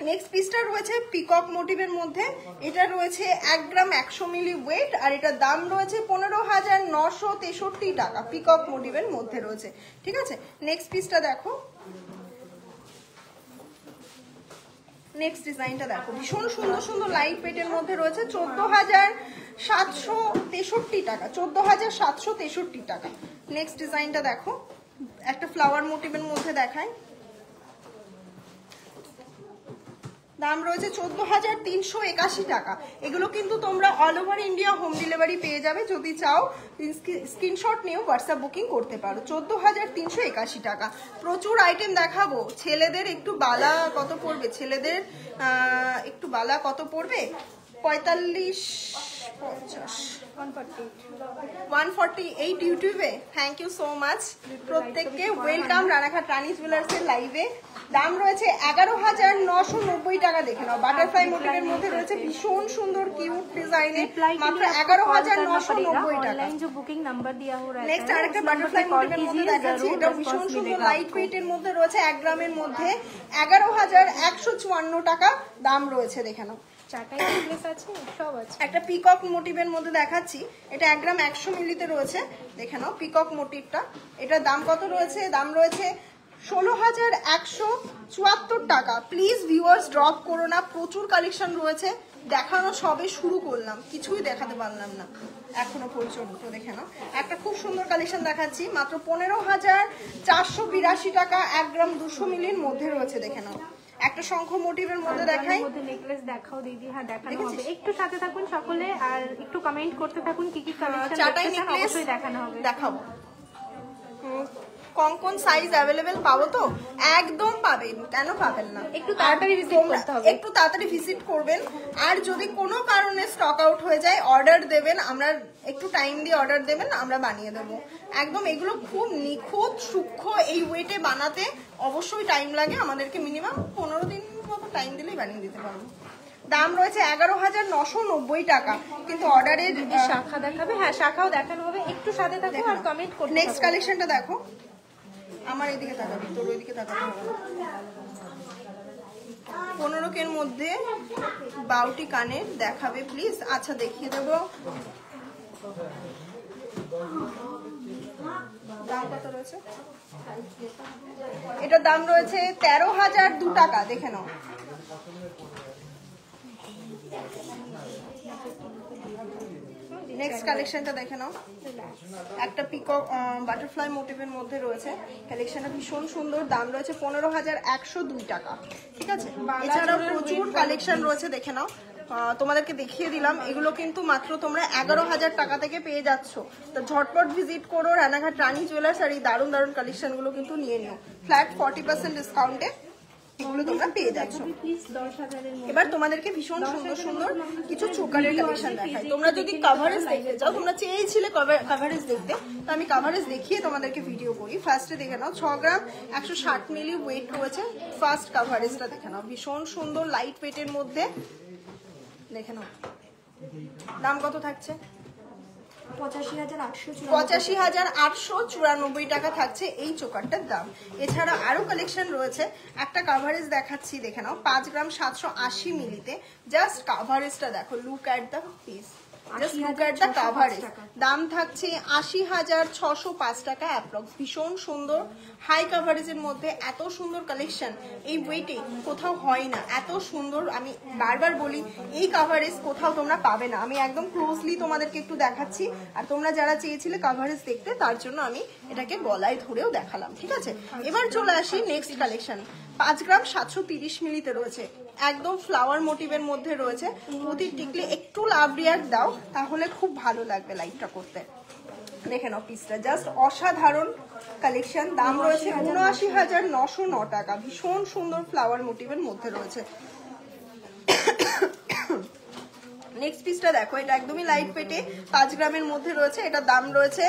Speaker 1: নেক্সট পিসটা রয়েছে পিকক মোটিভের মধ্যে, এটা রয়েছে 1 গ্রাম 100 মিলি ওয়েট, আর এটার দাম রয়েছে 15,963 টাকা। পিকক মোটিভের মধ্যে রয়েছে, ঠিক আছে। নেক্সট পিসটা দেখো, নেক্সট ডিজাইনটা দেখো, ভীষণ সুন্দর সুন্দর লাইট ওয়েটের মধ্যে রয়েছে, 14,763 টাকা, 14,763 টাকা। নেক্সট ডিজাইনটা দেখো, একটা ফ্লাওয়ার মোটিভের মধ্যে দেখায়, দাম রয়েছে 14,381 টাকা। এগুলো কিন্তু তোমরা all over India home delivery পেয়ে যাবে, যদি চাও স্ক্রিনশট নিয়েও হোয়াটসঅ্যাপ বুকিং করতে পারো। 14,381 টাকা। প্রচুর আইটেম দেখাবো। ছেলেদের একটু বালা কত পড়বে, 45 50 148 ইউটিউবে। থ্যাংক ইউ সো মাচ প্রত্যেককে, ওয়েলকাম রানাঘাট রানী জুয়েলার্সের লাইভে। দাম রয়েছে 11,990 টাকা। দেখে নাও, বাটারফ্লাই মোটিভের মধ্যে রয়েছে ভীষণ সুন্দর কিউট ডিজাইনের, মাত্র 11,990 টাকা। নেক্সট আরেকটা বাটারফ্লাই মোটিভের মধ্যে দেখাচ্ছি, এটা ভীষণ সুন্দর লাইট ওয়েটের মধ্যে রয়েছে, 1 গ্রামের মধ্যে 11,154 টাকা দাম রয়েছে। দেখে নাও, একটা পিকক মোটিভের মধ্যে দেখাচ্ছি, এটা 1 গ্রাম 100 মিলিতে রয়েছে। দেখে নাও পিকক মোটিভটা, এটার দাম কত রয়েছে? দাম রয়েছে 16,174 টাকা। প্লিজ ভিউয়ার্স ড্রপ করো না, প্রচুর কালেকশন রয়েছে, দেখানো সবে শুরু করলাম, কিছুই দেখাতে পারলাম না এখনো পর্যন্ত। দেখে নাও, একটা খুব সুন্দর কালেকশন দেখাচ্ছি, মাত্র 15,482 টাকা, 1 গ্রাম 200 মিলির মধ্যে রয়েছে। দেখে নাও, একটা শঙ্খ মোটিভের মধ্যে দেখাই,
Speaker 2: নেকলেস দেখাও দিদি। হ্যাঁ দেখানো হবে, একটু সাথে থাকুন সকলে আর একটু কমেন্ট করতে থাকুন কি কি কালেকশন দেখতে চান, অবশ্যই দেখানো হবে,
Speaker 1: দেখাবো। কোন সাইজ अवेलेबल পাবো তো? একদম পাবেন, কেন পাবেন না?
Speaker 2: একটু তাড়াতাড়ি ভিজিট করতে হবে,
Speaker 1: একটু তাড়াতাড়ি ভিজিট করবেন। আর যদি কোনো কারণে স্টক আউট হয়ে যায় অর্ডার দেবেন, আমরা একটু টাইম দিয়ে অর্ডার দেবেন, আমরা বানিয়ে দেবো একদম। এগুলো খুব নিখুঁত সূক্ষ্ম, এই ওয়েটে বানাতে অবশ্যই টাইম লাগে, আমাদেরকে মিনিমাম 15 দিন মতো টাইম দিলেই বানিয়ে দিতে পারবো। দাম রয়েছে 11,990 টাকা, কিন্তু অর্ডারের
Speaker 2: শাখা দেখাবে। হ্যাঁ শাখাও দেখানো হবে, একটু সাথে থাকো আর কমেন্ট করতে।
Speaker 1: নেক্সট কালেকশনটা দেখো, আমার এদিকে তাকাবি, তোর ওইদিকে তাকাতে হবে। 15 কের মধ্যে বাউটি কানের দেখাবে প্লিজ। আচ্ছা দেখিয়ে দেবো। দাম কত রয়েছে? এটার দাম রয়েছে 13,002 টাকা। দেখে নাও, নেক্সট কালেকশনটা দেখে নাও, একটা পিকক বাটারফ্লাই মোটিভের মধ্যে রয়েছে, কালেকশনটা ভীষণ সুন্দর, দাম রয়েছে 15,102 টাকা। ঠিক আছে, এছাড়াও প্রচুর কালেকশন রয়েছে, দেখে নাও। তোমাদেরকে দেখিয়ে দিলাম, এগুলো কিন্তু মাত্র তোমরা 11,000 টাকা থেকে পেয়ে যাচ্ছ। তো ঝটপট ভিজিট করো রানাঘাট রানী জুয়েলার্স, আর এই দারুণ দারুণ কালেকশনগুলো কিন্তু নিয়ে নিও, ফ্ল্যাট 40% ডিসকাউন্টে এগুলো তোমরা পেয়ে যাচ্ছ। এবার তোমাদেরকে ভীষণ সুন্দর সুন্দর কিছু চোকারের কালেকশন দেখাই। তোমরা যদি কভারেজ দেখতে চাও, তোমরা চেয়েছিলে কভারেজ দেখতে, তো আমি কভারেজ দেখিয়ে তোমাদেরকে ভিডিও করি। ফার্স্টে দেখে নাও, 6 গ্রাম 160 মিলি ওয়েট রয়েছে, ফার্স্ট কভারেজটা দেখে নাও, ভীষণ সুন্দর লাইট ওয়েটের মধ্যে। দেখে নাও, দাম কত থাকছে? 85,894 টাকা থাকছে এই চোকারটার দাম। এছাড়া আরো কালেকশন রয়েছে, একটা কাভারেজ দেখাচ্ছি, দেখে নাও, 5 গ্রাম 780 মিলিতে। জাস্ট কাভারেজটা দেখো, look at the piece, just look at the coverage. দাম থাকছে 80,605 টাকা অ্যাপ্রক্স। ভীষণ সুন্দর হাই কাভারেজের মধ্যে এত সুন্দর কালেকশন এই ওয়েটে কোথাও হয় না, এত সুন্দর। আমি বারবার বলি, এই কাভারেজ কোথাও তোমরা পাবে না। আমি একদম ক্লোজলি তোমাদেরকে একটু দেখাচ্ছি, আর তোমরা যারা চেয়েছিলে কাভারেজ দেখতে, তার জন্য আমি এটাকে গলায় ধরেও দেখালাম। ঠিক আছে, এবার চলে আসি নেক্সট কালেকশন। 5 গ্রাম 730 মিলিতে রয়েছে, একদম ফ্লাওয়ার মোটিভের মধ্যে রয়েছে। প্রতি টিকলে একটু লাভ রিয়াক্ট দাও, তাহলে খুব ভালো লাগবে লাইভটা করতে। দেখে নাও পিসটা, জাস্ট অসাধারণ কালেকশন। দাম রয়েছে 79,909 টাকা, ভীষণ সুন্দর ফ্লাওয়ার মোটিভের মধ্যে রয়েছে। নেক্সট পিসটা দেখো, এটা একদমই লাইট ওয়েটে 5 গ্রামের মধ্যে রয়েছে, এটার দাম রয়েছে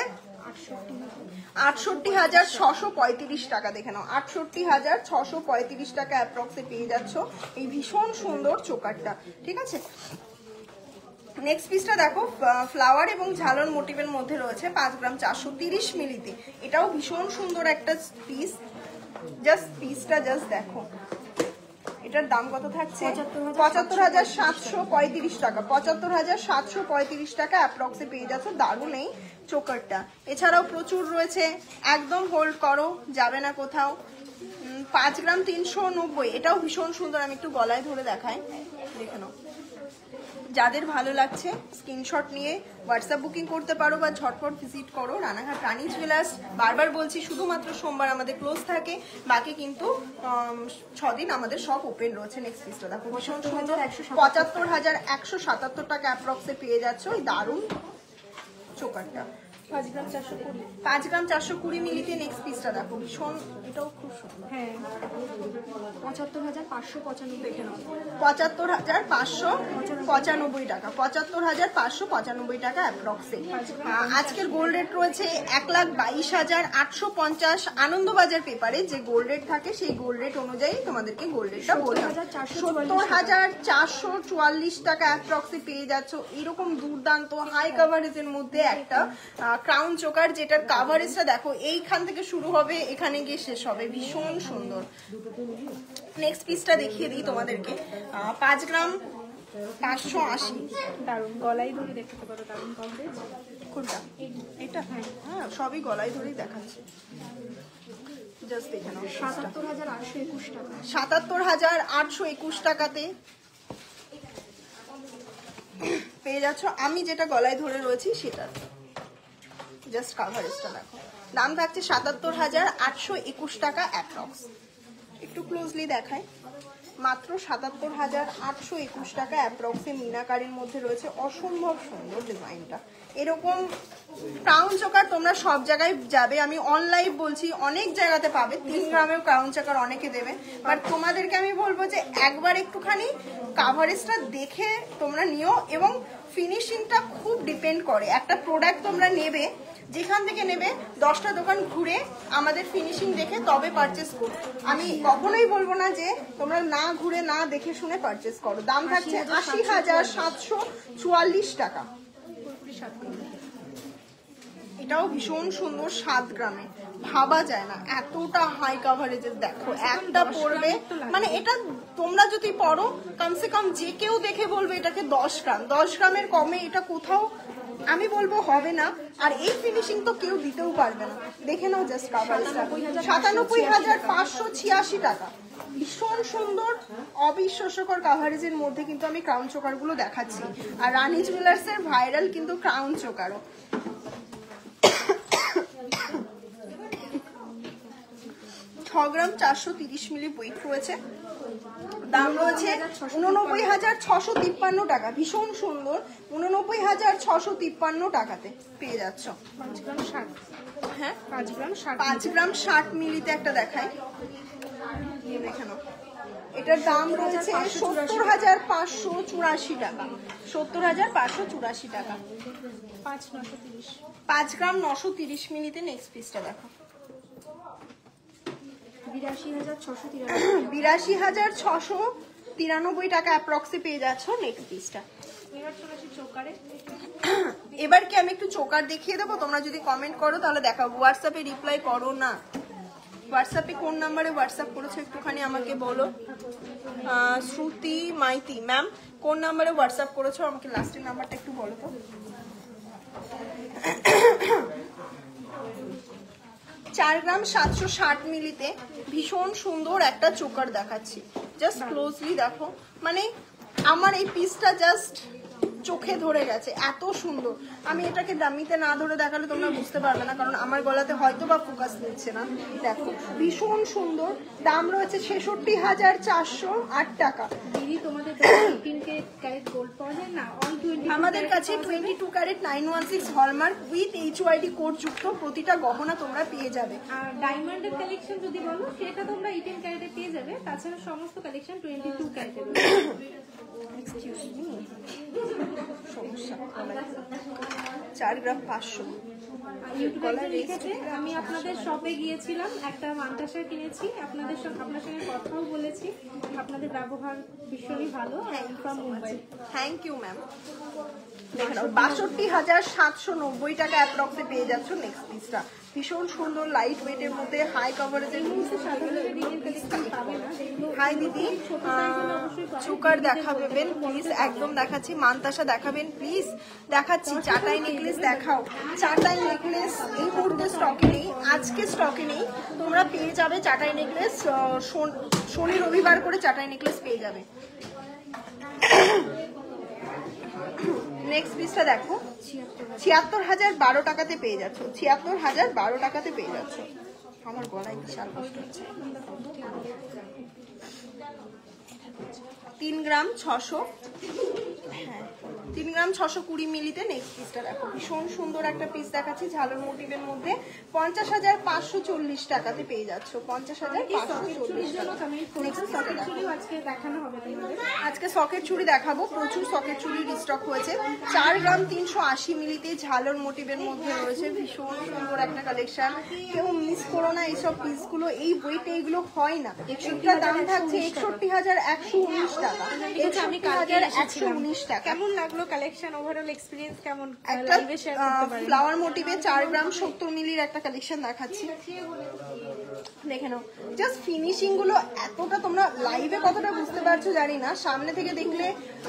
Speaker 1: 68,635 টাকা। দেখে নাও, 68,635 টাকা অ্যাপ্রক্সে পেয়ে যাচ্ছ এই ভীষণ সুন্দর চোকারটা। ঠিক আছে, নেক্সট পিসটা দেখো, ফ্লাওয়ার এবং ঝালর মোটিভের মধ্যে রয়েছে, 5 গ্রাম 430 মিলিতে। এটাও ভীষণ সুন্দর একটা পিস, জাস্ট পিসটা জাস্ট দেখো। এটার দাম কত থাকছে? 75,735 টাকা, 75,735 টাকা অ্যাপ্রক্সে পেয়ে যাচ্ছ দারুণ এই চোকারটা। এছাড়াও প্রচুর রয়েছে, একদম হোল্ড করো, যাবে না কোথাও। 5 গ্রাম 390, এটাও ভীষণ সুন্দর, আমি একটু গলায় ধরে দেখাই, দেখে নাও। যাদের ভালো লাগছে স্ক্রিনশট নিয়ে হোয়াটসঅ্যাপ বুকিং করতে পারো, বা ঝটপট ভিজিট করো রানাঘাট রানী জুয়েলার্স। বারবার বলছি, শুধুমাত্র সোমবার আমাদের ক্লোজ থাকে, বাকি কিন্তু 6 দিন আমাদের সব ওপেন রয়েছে। নেক্সট পিসটা দেখো, ভীষণ সুন্দর, 75,177 টাকা অ্যাপ্রক্সে পেয়ে যাচ্ছ এই দারুণ চোকারটা।
Speaker 2: 5 গ্রাম 420।
Speaker 1: 5 গ্রাম 420 মিলিতে নেক্সট পিসটা দেখো, ভীষণ, এটাও খুব সুন্দর।
Speaker 2: হ্যাঁ 75,595 দেখে নাও।
Speaker 1: 75,595 টাকা, 75,595 টাকা অ্যাপ্রক্সে। আজকের গোল্ড রেট রয়েছে 1,22,850। আনন্দবাজার পেপারে যে গোল্ড রেট থাকে সেই গোল্ড রেট অনুযায়ী তোমাদেরকে গোল্ড রেটটা বললাম। 70,444 টাকা অ্যাপ্রক্সে পেয়ে যাচ্ছ এরকম দুর্দান্ত হাই কাভারেজের মধ্যে একটা ক্রাউন চোকার, যেটার কাভারেজটা দেখো এইখান থেকে শুরু হবে এখানে গিয়ে শেষ হবে, ভীষণ সুন্দর। নেক্সট পিসটা দেখিয়ে দিই তোমাদেরকে, 5 গ্রাম 580।
Speaker 2: দারুণ, গলায় ধরে দেখতে পারো, দারুণ কভারেজ।
Speaker 1: কোনটা? এটা? হ্যাঁ সবই গলায় ধরেই দেখাচ্ছে, জাস্ট দেখে নাও।
Speaker 2: 77,821 টাকা,
Speaker 1: 77,821 টাকাতে পেয়ে যাচ্ছ। আমি যেটা গলায় ধরে রয়েছি সেটা, জাস্ট কাভারেজটা দেখো। দাম থাকছে 77,821 টাকা অ্যাপ্রক্স। একটু ক্লোজলি দেখায়, মাত্র 77,821 টাকা অ্যাপ্রক্সে মিনাকারির মধ্যে রয়েছে। অসম্ভব সুন্দর ডিজাইনটা। এরকম ক্রাউন চোকার তোমরা সব জায়গায় যাবে, আমি অনলাইন বলছি, অনেক জায়গাতে পাবে। 3 গ্রামেও ক্রাউন চোকার অনেকে দেবে, বাট তোমাদেরকে আমি বলবো যে একবার একটুখানি কাভারেজটা দেখে তোমরা নিও, এবং ফিনিশিংটা খুব ডিপেন্ড করে। একটা প্রোডাক্ট তোমরা নেবে, যেখান থেকে নেবে 10টা দোকান ঘুরে আমাদের ফিনিশিং দেখে তবে পারচেস করো। আমি কখনোই বলবো না যে তোমরা না ঘুরে না দেখে শুনে পারচেস করো। দাম থাকছে 80,744 টাকা। এটাও ভীষণ সুন্দর, 7 গ্রামে। ভাবা যায় না এতটা হাই কাভারেজের। দেখো একটা পড়বে, মানে এটা তোমরা যদি পড়ো কমসে কম যে কেউ দেখে বলবে এটাকে 10 গ্রাম। 10 গ্রামের কমে এটা কোথাও আমি বলবো হবে না। আর এই ফিনিশিং তো কেউ দিতেও পারবে না। দেখে নাও জাস্ট কাভারেজটা, 97,586 টাকা। ভীষণ সুন্দর অবিশ্বাস্যকর কাভারেজের মধ্যে কিন্তু আমি ক্রাউন চোকার গুলো দেখাচ্ছি। আর রানী জুয়েলার্স এর ভাইরাল কিন্তু ক্রাউন চোকারও। 6 গ্রাম 430 মিলি ওয়েট রয়েছে। দাম রয়েছে 89,653 টাকা। ভীষণ সুন্দর, 89,653 টাকাতে পেয়ে যাচ্ছ।
Speaker 2: 5 গ্রাম 60।
Speaker 1: হ্যাঁ
Speaker 2: 5 গ্রাম 60,
Speaker 1: 5 গ্রাম 60 মিলিতে একটা দেখাই, দেখে নাও। এটার দাম রয়েছে 70,584 টাকা। 70,584 টাকা।
Speaker 2: 5,930।
Speaker 1: 5 গ্রাম 930 মিলিতে নেক্সট পিসটা দেখো। 82,693 টাকা অ্যাপ্রক্সে পেয়ে যাচ্ছ নেক্সট পিসটা।
Speaker 2: এবার চলে আসি চোকারে।
Speaker 1: এবার কি আমি একটু চোকার দেখিয়ে দেবো? তোমরা যদি কমেন্ট করো তাহলে দেখাবো। হোয়াটসঅ্যাপে রিপ্লাই করো না। হোয়াটসঅ্যাপে কোন নাম্বারে হোয়াটসঅ্যাপ করেছো একটুখানি আমাকে বলো। শ্রুতি মাইতি ম্যাম কোন নাম্বারে হোয়াটসঅ্যাপ করেছো আমাকে লাস্টের নাম্বারটা একটু বলো তো। 4 গ্রাম 760 মিলিতে ভীষণ সুন্দর একটা চোকার দেখাচ্ছি। জাস্ট ক্লোজলি দেখো, মানে আমার এই পিসটা জাস্ট চোখে ধরে গেছে, এত সুন্দর। আমি এটাকে দামিতে না ধরে দেখালে তোমরা বুঝতে পারবে না, কারণ আমার গলাতে হয়তো বা ফোকাস নিচ্ছে না। দেখো ভীষণ সুন্দর। দাম রয়েছে 66,408 টাকা।
Speaker 2: দিদি তোমাদের 18 ক্যারেট গোল্ড পাওয়া যায় না? অন 20
Speaker 1: আমাদের কাছে 22 carat 916 hallmark with HYD code যুক্ত প্রতিটা গহনা তোমরা পেয়ে যাবে।
Speaker 2: আর ডায়মন্ডের কালেকশন যদি বলো সেটা তোমরা 18 ক্যারেটে পেয়ে যাবে। তাছাড়া সমস্ত কালেকশন 22 ক্যারেটে রয়েছে।
Speaker 1: এক্সকিউজ মি, সমস্যা 4 গ্রাম 500।
Speaker 2: ইউটিউবে লিখেছে আমি আপনাদের শপে গিয়েছিলাম, একটা মান্তাসা কিনেছি, আপনার সঙ্গে কথাও বলেছি, আপনাদের ব্যবহার ভীষণই ভালো। From Mumbai.
Speaker 1: Thank you ma'am. দেখে নাও 62,790 টাকা অ্যাপ্রক্সে পেয়ে যাচ্ছ নেক্সট পিসটা। ভীষণ সুন্দর লাইট ওয়েটের মধ্যে হাই কভারেজের মধ্যে। হাই দিদি, চোকার দেখাবেন প্লিজ? একদম দেখাচ্ছি। মান্তাসা দেখাবেন প্লিজ? দেখাচ্ছি। চাটাই নেকলেস দেখাও। চাটাই নেকলেস এই মুহূর্তে স্টকে নেই, আজকে স্টকে নেই। তোমরা পেয়ে যাবে চাটাই নেকলেস, শনি রবিবার করে চাটাই নেকলেস পেয়ে যাবে। নেক্সট পিসটা দেখো, 76,012 টাকাতে পেয়ে যাচ্ছ। 76,012 টাকাতে পেয়ে যাচ্ছ। আমার গলায় বিশাল কষ্ট হচ্ছে। 3 গ্রাম 600, হ্যাঁ 3 গ্রাম 620 মিলিতে নেক্সট পিসটা দেখো, ভীষণ সুন্দর একটা পিস দেখাচ্ছি ঝালর মোটিভের মধ্যে। 50,540 টাকাতে পেয়ে যাচ্ছ, 50,540 টাকা। আজকে সকেট চুড়ি দেখাবো, প্রচুর সকেট চুড়ি রিস্টক হয়েছে। 4 গ্রাম 380 মিলিতে ঝালর মোটিভের মধ্যে রয়েছে, ভীষণ সুন্দর একটা কালেকশন। কেউ মিস করো না এইসব পিসগুলো, এই ওয়েটে এগুলো হয় না। একটা দাম থাকছে 61,119 টাকা, 61,119 টাকা।
Speaker 2: কেমন লাগলো কালেকশন, ওভারঅল এক্সপেরিয়েন্স কেমন?
Speaker 1: একটা ফ্লাওয়ার মোটিভে 4 গ্রাম 70 মিলির একটা কালেকশন দেখাচ্ছি, দেখে নাও। জাস্ট ফিনিশিং গুলো এতটা, তোমরা লাইভে কতটা বুঝতে পারছো জানি না, সামনে থেকে দেখলে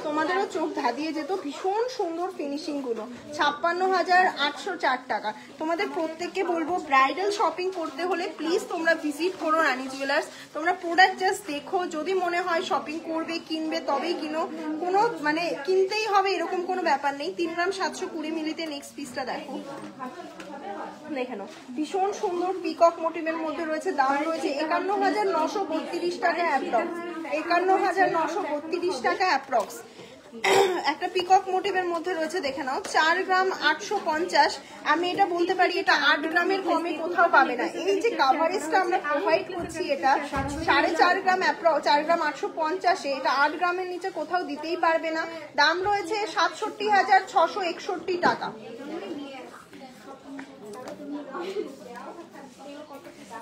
Speaker 1: তোমাদেরও চোখ ধাঁধিয়ে যেত। ভীষণ সুন্দর ফিনিশিং গুলো, 56,804 টাকা। তোমাদের প্রত্যেককে বলবো ব্রাইডাল শপিং করতে হলে প্লিজ তোমরা ভিজিট করো রানী জুয়েলার্স। তোমরা প্রোডাক্ট জাস্ট দেখো, যদি মনে হয় শপিং করবে কিনবে তবেই কিনো, কোনো মানে কিনতেই হবে এরকম কোনো ব্যাপার নেই। 3 গ্রাম 720 মিলিতে নেক্সট পিসটা দেখো, দেখে নাও। ভীষণ সুন্দর পিকক মোটিভের মধ্যে রয়েছে, দাম রয়েছে 51,932 টাকা অ্যাপ্রক্স, 51,932 টাকা অ্যাপ্রক্স। একটা পিকক মোটিভের মধ্যে রয়েছে, দেখে নাও। 4 গ্রাম 850, আমি এটা বলতে পারি এটা 8 গ্রামের কমে কোথাও পাবে না। এই যে কাভারেজটা আমরা প্রোভাইড করছি, এটা 4.5 গ্রাম অ্যাপ্রক্স, 4 গ্রাম 850, এটা 8 গ্রামের নিচে কোথাও দিতেই পারবে না। দাম রয়েছে 67,661 টাকা।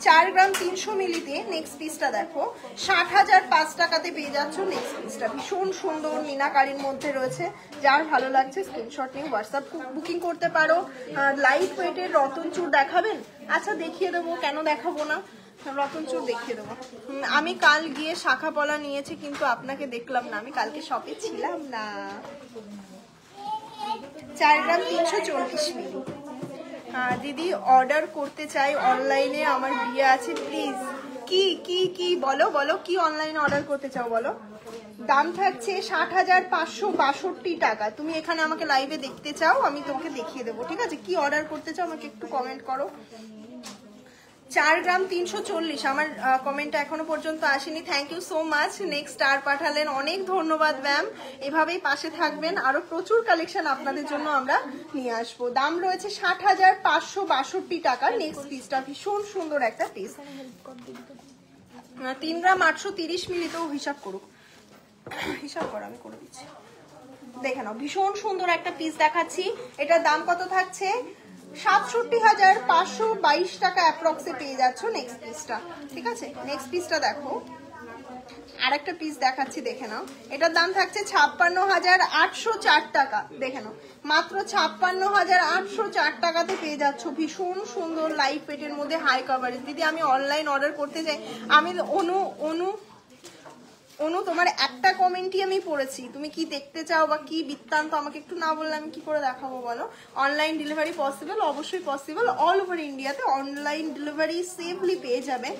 Speaker 1: 4 গ্রাম 300 মিলিতে নেক্সট পিসটা দেখো, 60,005 টাকাতে পেয়ে যাচ্ছ নেক্সট পিসটা। ভীষণ সুন্দর মিনাকারির মধ্যে রয়েছে, যার ভালো লাগছে স্ক্রিনশট নিয়ে হোয়াটসঅ্যাপ বুকিং করতে পারো। লাইট ওয়েটের রতন চূড় দেখাবেন? আচ্ছা দেখিয়ে দেবো, কেন দেখাবো না, রতন চূড় দেখিয়ে দেবো। আমি কাল গিয়ে শাখা পলা নিয়েছি, কিন্তু আপনাকে দেখলাম না, আমি কালকে শপে ছিলাম না। 4 গ্রাম 340 মিলি। দিদি অর্ডার করতে চাই অনলাইনে, আমার বিয়ে আছে প্লিজ। কি কি কি বলো বলো, কি অনলাইনে অর্ডার করতে চাও বলো। দাম থাকছে 60,562 টাকা। তুমি এখানে আমাকে লাইভে দেখতে চাও, আমি তোমাকে দেখিয়ে দেবো, ঠিক আছে? কি অর্ডার করতে চাও আমাকে একটু কমেন্ট করো। 4 গ্রাম 340, আমার কমেন্টটা এখনো পর্যন্ত আসেনি, thank you so much. Next star পাঠালেন, অনেক ধন্যবাদ ম্যাম, এভাবেই পাশে থাকবেন, আরো প্রচুর কালেকশন আপনাদের জন্য আমরা নিয়ে আসবো। দাম রয়েছে 60,562 টাকা নেক্সট পিসটা, ভীষণ সুন্দর একটা পিস। 3 গ্রাম 830 মিলিতেও হিসাব করুক, হিসাব করো, আমি করে দিচ্ছি, দেখে নাও। ভীষণ সুন্দর একটা পিস দেখাচ্ছি, এটার দাম কত থাকছে? 67,522 টাকা অ্যাপ্রক্সে পেয়ে যাচ্ছ নেক্সট পিসটা, ঠিক আছে? নেক্সট পিসটা দেখো, আরেকটা পিস দেখাচ্ছি, দেখে নাও। এটার দাম থাকছে 56,804 টাকা, দেখে নাও, মাত্র 56,804 টাকাতে পেয়ে যাচ্ছ। ভীষণ সুন্দর লাইট ওয়েটের মধ্যে হাই কভারেজ। দিদি আমি অনলাইন অর্ডার করতে চাই, আমি অনু তোমার একটা কমেন্টই আমি পড়েছি, তুমি কি দেখতে চাও বা কি বৃত্তান্ত আমাকে একটু না বললে আমি কি করে দেখাবো বলো। Online delivery possible? অবশ্যই পসিবল, অল ওভার ইন্ডিয়াতে অনলাইন ডেলিভারি সেফলি পেয়ে যাবে।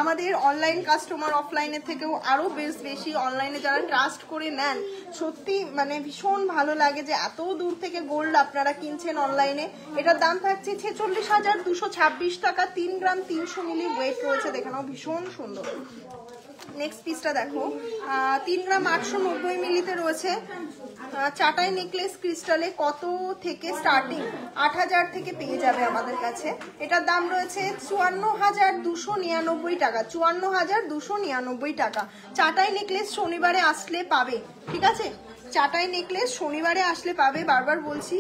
Speaker 1: আমাদের অনলাইন কাস্টমার অফলাইনের থেকেও আরো বেশি অনলাইনে যারা ট্রাস্ট করে নেন, সত্যি মানে ভীষণ ভালো লাগে যে এত দূর থেকে গোল্ড আপনারা কিনছেন অনলাইনে। এটার দাম থাকছে 46,226 টাকা, 3 গ্রাম 300 মিলি ওয়েট রয়েছে, দেখে নাও, ভীষণ সুন্দর। নেক্সট পিসটা দেখো, 3 গ্রাম 890 মিলিতে রয়েছে। চাটাই নেকলেস ক্রিস্টালে কত থেকে স্টার্টিং? 8,000 থেকে পেয়ে যাবে আমাদের কাছে। এটার দাম রয়েছে 54,299 টাকা, 54,299 টাকা। চাটাই নেকলেস শনিবারে আসলে পাবে, ঠিক আছে? চাটাই নেকলেস শনিবারে আসলে পাবে, বারবার বলছি,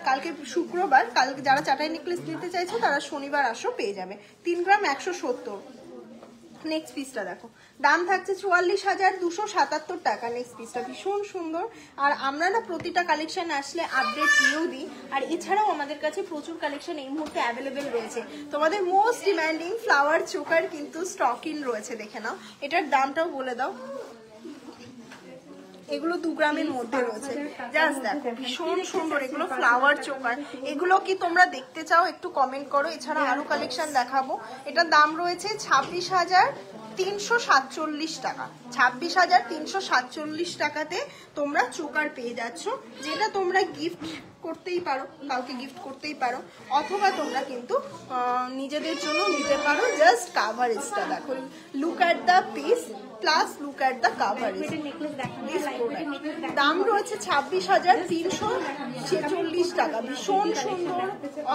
Speaker 1: কালকে শুক্রবার, কালকে যারা চাটাই নেকলেস নিতে চাইছো তারা শনিবার আসো, পেয়ে যাবে। 3 গ্রাম 170। নেক্সট পিসটা দেখো, দাম থাকছে 44,277 টাকা নেক্সট পিসটা, ভীষণ সুন্দর। আর আমরা না প্রতিটা কালেকশন আসলে আপডেট দিয়েও দিই, আর এছাড়াও আমাদের কাছে প্রচুর কালেকশন এই মুহূর্তে অ্যাভেলেবেল রয়েছে। তোমাদের মোস্ট ডিমান্ডিং ফ্লাওয়ার চোকার কিন্তু স্টক ইন রয়েছে, দেখে নাও। এটার দামটাও বলে দাও। এগুলো 2 গ্রামের মধ্যে রয়েছে, জাস্ট দেখো ভীষণ সুন্দর, এগুলো ফ্লাওয়ার চোকার। এগুলো কি তোমরা দেখতে চাও একটু কমেন্ট করো, এছাড়া আরো কালেকশন দেখাবো। এটার দাম রয়েছে 26,347 টাকা, 26,347 টাকাতে তোমরা চোকার পেয়ে যাচ্ছ, যেটা তোমরা গিফট করতেই পারো, কাউকে গিফট করতেই পারো, অথবা তোমরা কিন্তু নিজেদের জন্য নিতে পারো। জাস্ট কাভারেজটা দেখো, look at the piece plus look at the coverage. দাম রয়েছে 26,346 টাকা। ভীষণ সুন্দর,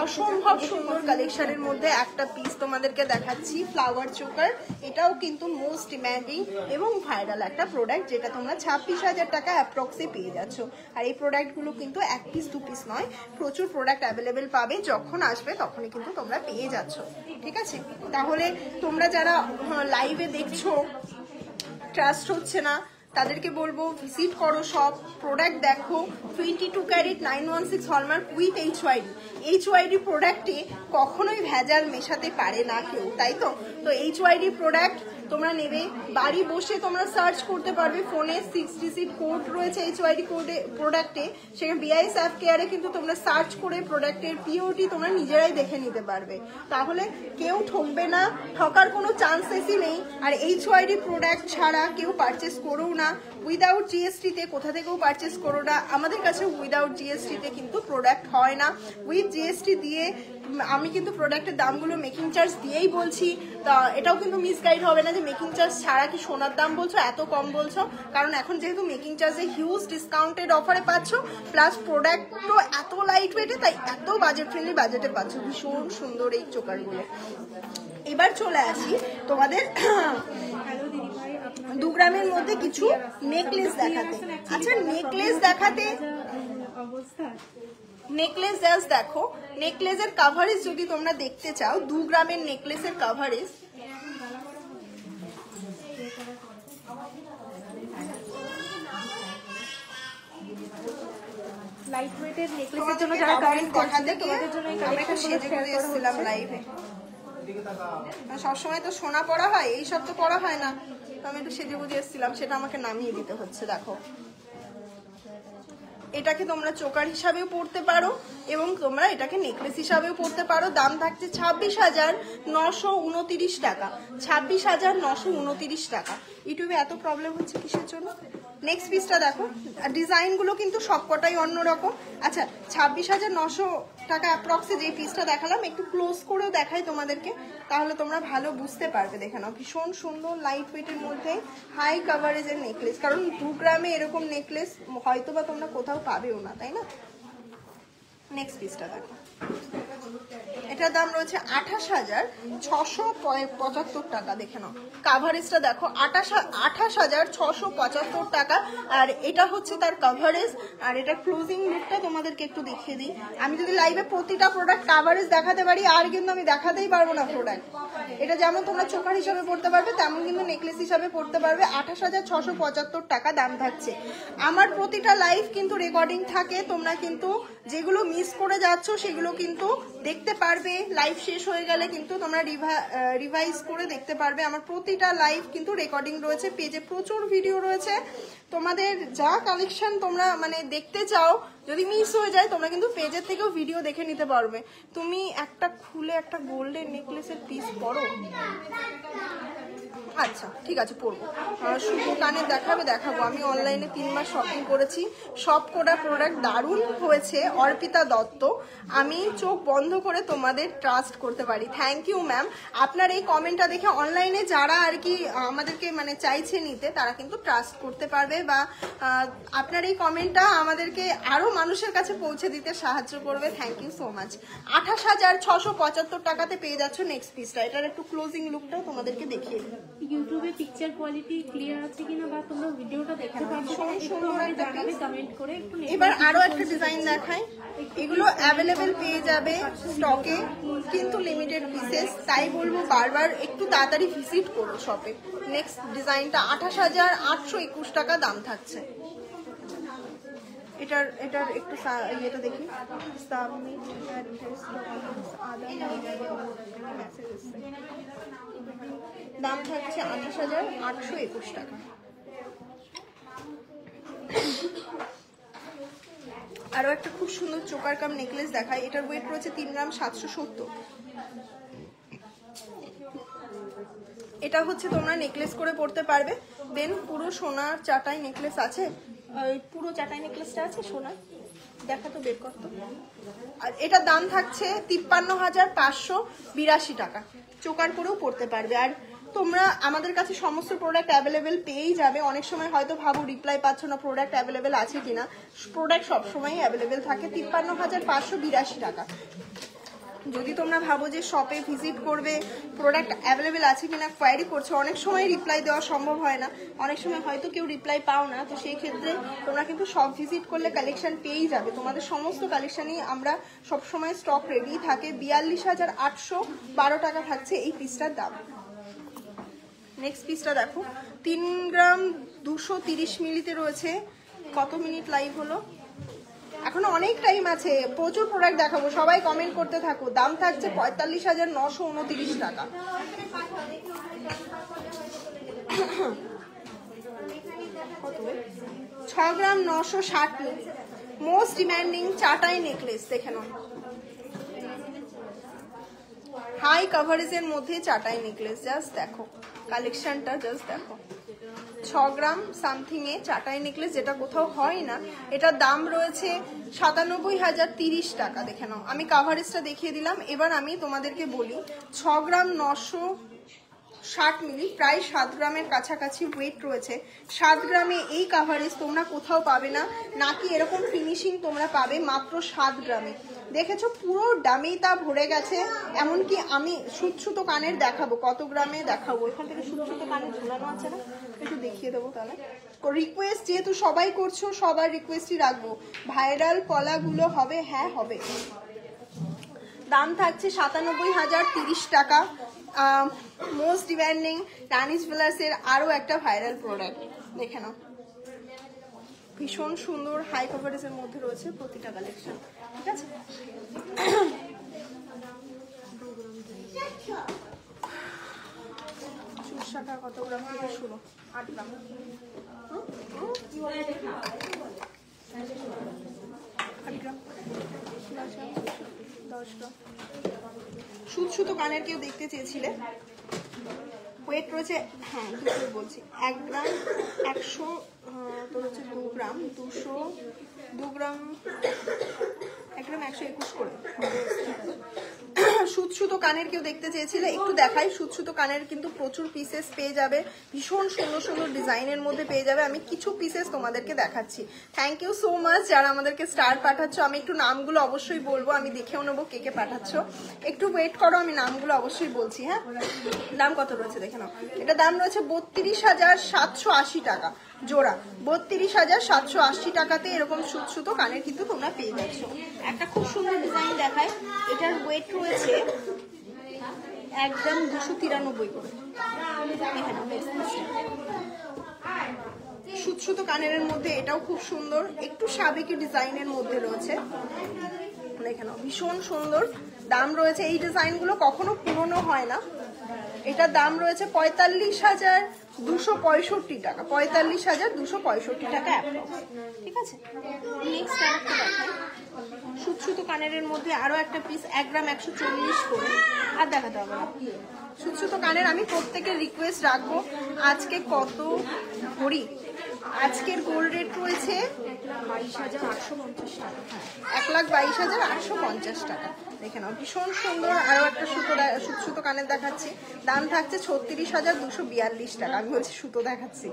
Speaker 1: অসম্ভব সুন্দর কালেকশনের মধ্যে একটা পিস তোমাদেরকে দেখাচ্ছি, ফ্লাওয়ার চোকার। এটাও কিন্তু মোস্ট ডিম্যান্ডিং এবং ভাইরাল একটা প্রোডাক্ট, যেটা তোমরা 26,000 টাকা অ্যাপ্রক্সে পেয়ে যাচ্ছ। আর এই প্রোডাক্টগুলো কিন্তু 1 পিস 2 পিস নয়, প্রচুর প্রোডাক্ট অ্যাভেলেবেল পাবে, যখন আসবে তখনই কিন্তু তোমরা পেয়ে যাচ্ছ। ঠিক আছে, তাহলে তোমরা যারা লাইভে দেখছো ট্রাস্ট হচ্ছে না, তাদেরকে বলবো ভিজিট করো, সব প্রোডাক্ট দেখো। 22 carat 916 hallmark with HYD। HYD প্রোডাক্টে কখনোই ভেজাল মেশাতে পারে না কেউ, তাই তো? তো HYD প্রোডাক্ট তোমরা নেবে, বাড়ি বসে তোমরা সার্চ করতে পারবে, ফোনে 6 ডিজিট কোড রয়েছে HYD কোডে প্রোডাক্টে, সেখানে BIS অ্যাপ কেয়ারে কিন্তু তোমরা সার্চ করে প্রোডাক্টের পিওটি তোমরা নিজেরাই দেখে নিতে পারবে। তাহলে কেউ ঠকবে না, ঠকার কোনো চান্সেসই নেই। আর HYD প্রোডাক্ট ছাড়া কেউ পারচেস করো না, উইদাউট GST-তে কোথা থেকেও পারচেস করো না। আমাদের কাছে উইদাউট GST-তে কিন্তু প্রোডাক্ট হয় না, উইথ GST দিয়ে আমি কিন্তু প্রোডাক্টের দামগুলো মেকিং চার্জ দিয়েই বলছি। তা এটাও কিন্তু মিসগাইড হবে না যে মেকিং চার্জ ছাড়া কি সোনার দাম বলছো, এত কম বলছো, কারণ এখন যেহেতু মেকিং চার্জে হিউজ ডিসকাউন্টেড অফারে পাচ্ছ, প্লাস প্রোডাক্টও এত লাইট ওয়েটে, তাই এত বাজেট ফ্রেন্ডলি বাজেটে পাচ্ছ। ভীষণ সুন্দর এই চোকারগুলো। এবার চলে আসি তোমাদের 2 গ্রামের মধ্যে কিছু নেকলেস দেখাতে। আচ্ছা, নেকলেস দেখাতে নেকলেস জাস্ট দেখো, নেকলেসের কাভারেজ যদি তোমরা দেখতে চাও, 2 গ্রামের নেকলেসের কাভারেজ
Speaker 2: লাইট ওয়েটের নেকলেসের জন্য যারা কমেন্ট করছে তোমাদের জন্য এই কালেকশনগুলো শেয়ার করেছিলাম
Speaker 1: লাইভে। সবসময় তো সোনা পরা হয়, এই সব তো পরা হয় না, আমি একটু সেজে বুঝে এসেছিলাম, সেটা আমাকে নামিয়ে দিতে হচ্ছে। দেখো, এটাকে তোমরা চোকার হিসাবেও পরতে পারো এবং তোমরা এটাকে নেকলেস হিসাবেও পরতে পারো। দাম থাকছে 26,929 টাকা। 26,929 টাকা। ইউটিউবে এত প্রবলেম হচ্ছে কিসের জন্য? নেক্সট পিসটা দেখো, ডিজাইনগুলো কিন্তু সবকটাই অন্যরকম। আচ্ছা, 26,900 টাকা অ্যাপ্রক্সে যে পিসটা দেখালাম, একটু ক্লোজ করেও দেখাই তোমাদেরকে, তাহলে তোমরা ভালো বুঝতে পারবে। দেখে নাও, ভীষণ সুন্দর লাইট ওয়েটের মধ্যে হাই কাভারেজের নেকলেস, কারণ 2 গ্রামে এরকম নেকলেস হয়তো বা তোমরা কোথাও পাবেও না, তাই না? নেক্সট পিসটা দেখো, এটার দাম রয়েছে 28,675 টাকা। দেখে নাও, কাভারেজটা দেখো, 28,675 টাকা। আর এটা হচ্ছে তার কাভারেজ। আর এটা ক্লোজিং লুকটা তোমাদেরকে একটু দেখিয়ে দিই। আমি যদি লাইভে প্রতিটা প্রোডাক্ট কাভারেজ দেখাতে পারি, আর কিন্তু আমি দেখাতেই পারবো না প্রোডাক্ট। এটা যেমন তোমরা চোকার হিসাবে পড়তে পারবে, তেমন কিন্তু নেকলেস হিসাবে পড়তে পারবে। 28,675 টাকা দাম থাকছে। আমার প্রতিটা লাইভ কিন্তু রেকর্ডিং থাকে, তোমরা কিন্তু যেগুলো মিস করে যাচ্ছ সেগুলো কিন্তু দেখতে পারবে। লাইভ শেষ হয়ে গেলে কিন্তু তোমরা রিভাইজ করে দেখতে পারবে। আমার প্রতিটা লাইভ কিন্তু রেকর্ডিং রয়েছে, পেজে প্রচুর ভিডিও রয়েছে। তোমাদের যা কালেকশন তোমরা মানে দেখতে চাও, যদি মিস হয়ে যায় তোমরা কিন্তু পেজের থেকেও ভিডিও দেখে নিতে পারবে। তুমি একটা খুলে একটা গোল্ডেন নেকলেসের পিস পরো, আচ্ছা ঠিক আছে পরবো। শুভ কানে দেখাবো। আমি অনলাইনে 3 মাস শপিং করেছি, সব কটা প্রোডাক্ট দারুণ হয়েছে। অর্পিতা দত্ত, আমি চোখ বন্ধ করে তোমাদের ট্রাস্ট করতে পারি। Thank you ma'am. আপনার এই কমেন্টটা দেখে অনলাইনে যারা আর কি আমাদেরকে মানে চাইছে নিতে, তারা কিন্তু ট্রাস্ট করতে পারবে, বা আপনার এই কমেন্টটা আমাদেরকে আরো মানুষের কাছে পৌঁছে দিতে সাহায্য করবে। Thank you so much. 28,675 টাকাতে পেয়ে যাচ্ছ নেক্সট পিসটা। এটার একটু ক্লোজিং লুকটাও তোমাদেরকে দেখিয়ে দিই।
Speaker 2: ইউটিউবে পিকচার কোয়ালিটি ক্লিয়ার আছে কিনা বা তোমরা ভিডিওটা দেখতে পাচ্ছ জানাবে কমেন্ট করে একটু।
Speaker 1: এবার আরো একটা ডিজাইন দেখাই। এগুলো অ্যাভেলেবেল পেয়ে যাবে স্টকে, কিন্তু লিমিটেড পিসেস, তাই বলবো বারবার একটু তাড়াতাড়ি ভিজিট করো শপে। নেক্সট ডিজাইনটা 28,821 টাকা দাম থাকছে। এটার একটু ইয়েটা দেখি, সাবমিট দাম থাকছে 28,821 টাকা। আরো একটা খুব সুন্দর চোকার কাম নেকলেস দেখায়। এটার ওয়েট রয়েছে 3 গ্রাম 770। এটা হচ্ছে তোমরা নেকলেস করে পড়তে পারবে। দেন পুরো সোনার চাটাই নেকলেস আছে, পুরো চাটাই নেকলেসটা আছে সোনার, দেখা তো বের করতো। আর এটার দাম থাকছে 53,582 টাকা, চোকার করেও পড়তে পারবে। আর তোমরা আমাদের কাছে সমস্ত প্রোডাক্ট অ্যাভেলেবেল পেয়েই যাবে। অনেক সময় হয়তো ভাবো রিপ্লাই পাচ্ছ না, প্রোডাক্ট অ্যাভেলেবেল আছে কিনা, প্রোডাক্ট সবসময়ই অ্যাভেলেবেল থাকে। 53,582 টাকা। যদি তোমরা ভাবো যে শপে ভিজিট করবে, প্রোডাক্ট অ্যাভেলেবেল আছে কিনা কোয়ারি করছো, অনেক সময় রিপ্লাই দেওয়া সম্ভব হয় না, অনেক সময় হয়তো কেউ রিপ্লাই পাও না, তো সেই ক্ষেত্রে তোমরা কিন্তু শপ ভিজিট করলে কালেকশন পেয়েই যাবে। তোমাদের সমস্ত কালেকশনই আমরা সবসময় স্টক রেডি থাকে। 42,812 টাকা থাকছে এই পিসটার দাম। নেক্সট পিসটা দেখো, 3 গ্রাম 230 মিলিতে রয়েছে। কত মিনিট লাইভ হলো? এখনো অনেক টাইম আছে, প্রচুর প্রোডাক্ট দেখাবো, সবাই কমেন্ট করতে থাকো। দাম থাকছে 45,929 টাকা। 6 গ্রাম 960 মিলি, মোস্ট ডিমান্ডিং চাটাই নেকলেস দেখে নাও। হাই কভারেজের মধ্যে চাটাই নেকলেস, জাস্ট দেখো কালেকশনটা, জাস্ট দেখো। 6 গ্রাম সামথিং এ চাটাই নেকলেস, যেটা কোথাও হয় না। এটার দাম রয়েছে 97,030 টাকা। দেখে নাও, আমি কাভারেজটা দেখিয়ে দিলাম। এবার আমি তোমাদেরকে বলি, 6 গ্রাম 960 মিলি, প্রায় 7 গ্রামের কাছাকাছি ওয়েট রয়েছে। 7 গ্রামে এই কাভারেজ তোমরা কোথাও পাবে না, নাকি এরকম ফিনিশিং তোমরা পাবে মাত্র 7 গ্রামে। দেখেছো পুরো ডামিটা ভরে গেছে। এমনকি আমি সুতো কানের দেখাবো, কত গ্রামে দেখাবো। এখান থেকে সুতো কানের ঝুলানো আছে না, একটু দেখিয়ে দেবো। তাহলে রিকোয়েস্ট যেহেতু সবাই করছো, সবার রিকোয়েস্টই রাখবো, ভাইরাল কলাগুলো হবে, হ্যাঁ হবে। দাম থাকছে 97,030 টাকা। মোস্ট ডিমান্ডিং রানী জুয়েলার্সের আরও একটা ভাইরাল প্রোডাক্ট দেখে নাও, ভীষণ সুন্দর হাই কভারেজের মধ্যে রয়েছে প্রতিটা কালেকশন। ঠিক আছে, চুষাটা কত গ্রাম থেকে শুরু? 8 গ্রাম। 8 গ্রাম, 10 গ্রাম। সুতো কানের কেউ দেখতে চেয়েছিলে, ওয়েট রয়েছে, হ্যাঁ দুটোই বলছি, 1 গ্রাম 100, তো হচ্ছে 2 গ্রাম 200, 2 গ্রাম 1 গ্রাম 121 করে। সুতো কানের কেউ দেখতে চেয়েছিলে, একটু দেখাই। সুতো কানের কিন্তু প্রচুর পিসেস পেয়ে যাবে, ভীষণ সুন্দর সুন্দর ডিজাইনের মধ্যে পেয়ে যাবে। আমি কিছু পিসেস তোমাদেরকে দেখাচ্ছি। থ্যাংক ইউ সো মাচ যারা আমাদেরকে স্টার পাঠাচ্ছ। আমি একটু নামগুলো অবশ্যই বলবো, আমি দেখেও নেবো কে কে পাঠাচ্ছ। একটু ওয়েট করো, আমি নামগুলো অবশ্যই বলছি। হ্যাঁ, দাম কত রয়েছে দেখে নাও। এটা দাম রয়েছে 32,780 টাকা জোড়া। 32,780 টাকাতে এরকম সুতো কানের কিন্তু তোমরা পেয়ে যাচ্ছ। একটা খুব সুন্দর ডিজাইন দেখায়, এটার ওয়েট রয়েছে 1 গ্রাম 293 করে। সুতো কানের মধ্যে এটাও খুব সুন্দর, একটু সাবেকি ডিজাইনের মধ্যে রয়েছে। দেখে নাও, ভীষণ সুন্দর। দাম রয়েছে, এই ডিজাইনগুলো কখনো পুরনো হয় না। এটার দাম রয়েছে 45,265 টাকা, 45,265 টাকা অ্যাপ্রক্স। ঠিক আছে, নেক্সট আরেকটা দেখাই। সুতো কানের মধ্যে আরো একটা পিস 1 গ্রাম 140 করে। আর দেখাতে হবে না। সুতো কানের আমি প্রত্যেকের রিকোয়েস্ট রাখবো, আজকে কত ভরি, আজকের গোল্ড রেট রয়েছে 1,22,850 টাকা। 1,22,850 টাকা। দেখে নাও, ভীষণ সুন্দর আরো একটা সুতো কানের দেখাচ্ছি। দাম থাকছে 36,242 টাকা। আমি বলছি সুতো দেখাচ্ছি।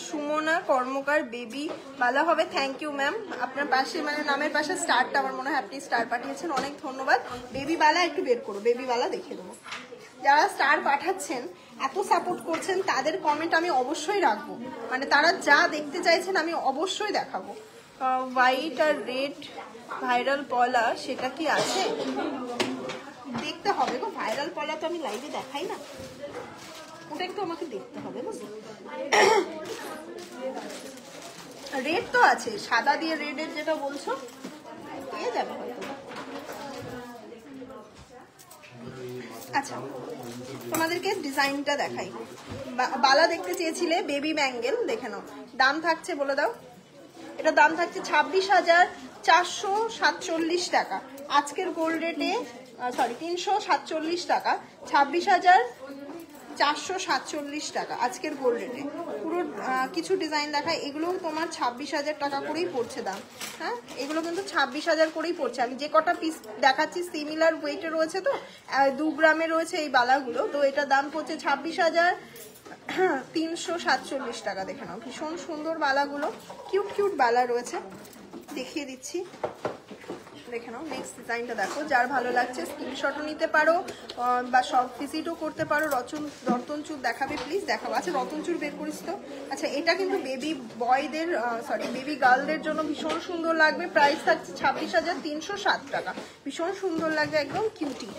Speaker 1: সুমনা কর্মকার বেবি বালা হবে, থ্যাংক ইউ ম্যাম। আপনার পাশে মানে নামের পাশে স্টারটা, আমার মনে হয় আপনি স্টার পাঠিয়েছেন, অনেক ধন্যবাদ। বেবি বালা একটু বের করো, বেবি বালা দেখিয়ে দেবো। যারা স্টার পাঠাচ্ছেন, এত সাপোর্ট করছেন, তাদের কমেন্ট আমি অবশ্যই রাখবো। মানে তারা যা দেখতে চাইছেন আমি অবশ্যই দেখাবো। হোয়াইট আর রেড ভাইরাল পলা, সেটা কি আছে দেখতে হবে গো। ভাইরাল পলা তো আমি লাইভে দেখাই না, ওটা একটু আমাকে দেখতে হবে বুঝলি। রেড তো আছে, সাদা দিয়ে রেডের যেটা বলছো পেয়ে যাবে হয়তো। আচ্ছা, তোমাদেরকে ডিজাইনটা দেখাই। বালা দেখতে চেয়েছিলে, বেবি ব্যাঙ্গেল দেখে নাও। দাম থাকছে বলে দাও, এটা দাম থাকছে 26,447 টাকা আজকের গোল্ড রেটে, সরি 347 টাকা। 26,447 টাকা আজকের গোল্ড রেটে। পুরো পুরো কিছু ডিজাইন দেখায়, এগুলোও তোমার 26,000 টাকা করেই পড়ছে দাম। হ্যাঁ, এগুলো কিন্তু 26,000 করেই পড়ছে। আমি যে কটা পিস দেখাচ্ছি সিমিলার ওয়েটে রয়েছে, তো 2 গ্রামে রয়েছে এই বালাগুলো, তো এটা দাম পড়ছে 26,347 টাকা। দেখে নাও, ভীষণ সুন্দর বালাগুলো, কিউট কিউট বালা রয়েছে, দেখিয়ে দিচ্ছি। দেখে নাও, নেক্সট ডিজাইনটা দেখো, যার ভালো লাগছে স্ক্রিনশটও নিতে পারো বা সব ভিজিটও করতে পারো। রতনচুর দেখাবে প্লিজ, দেখাবো। আচ্ছা, রতনচুর বের করিস তো। আচ্ছা, এটা কিন্তু বেবি বয়দের বেবি গার্লদের জন্য ভীষণ সুন্দর লাগবে। প্রাইস থাকছে 26,307 টাকা। ভীষণ সুন্দর লাগবে, একদম কিউটি।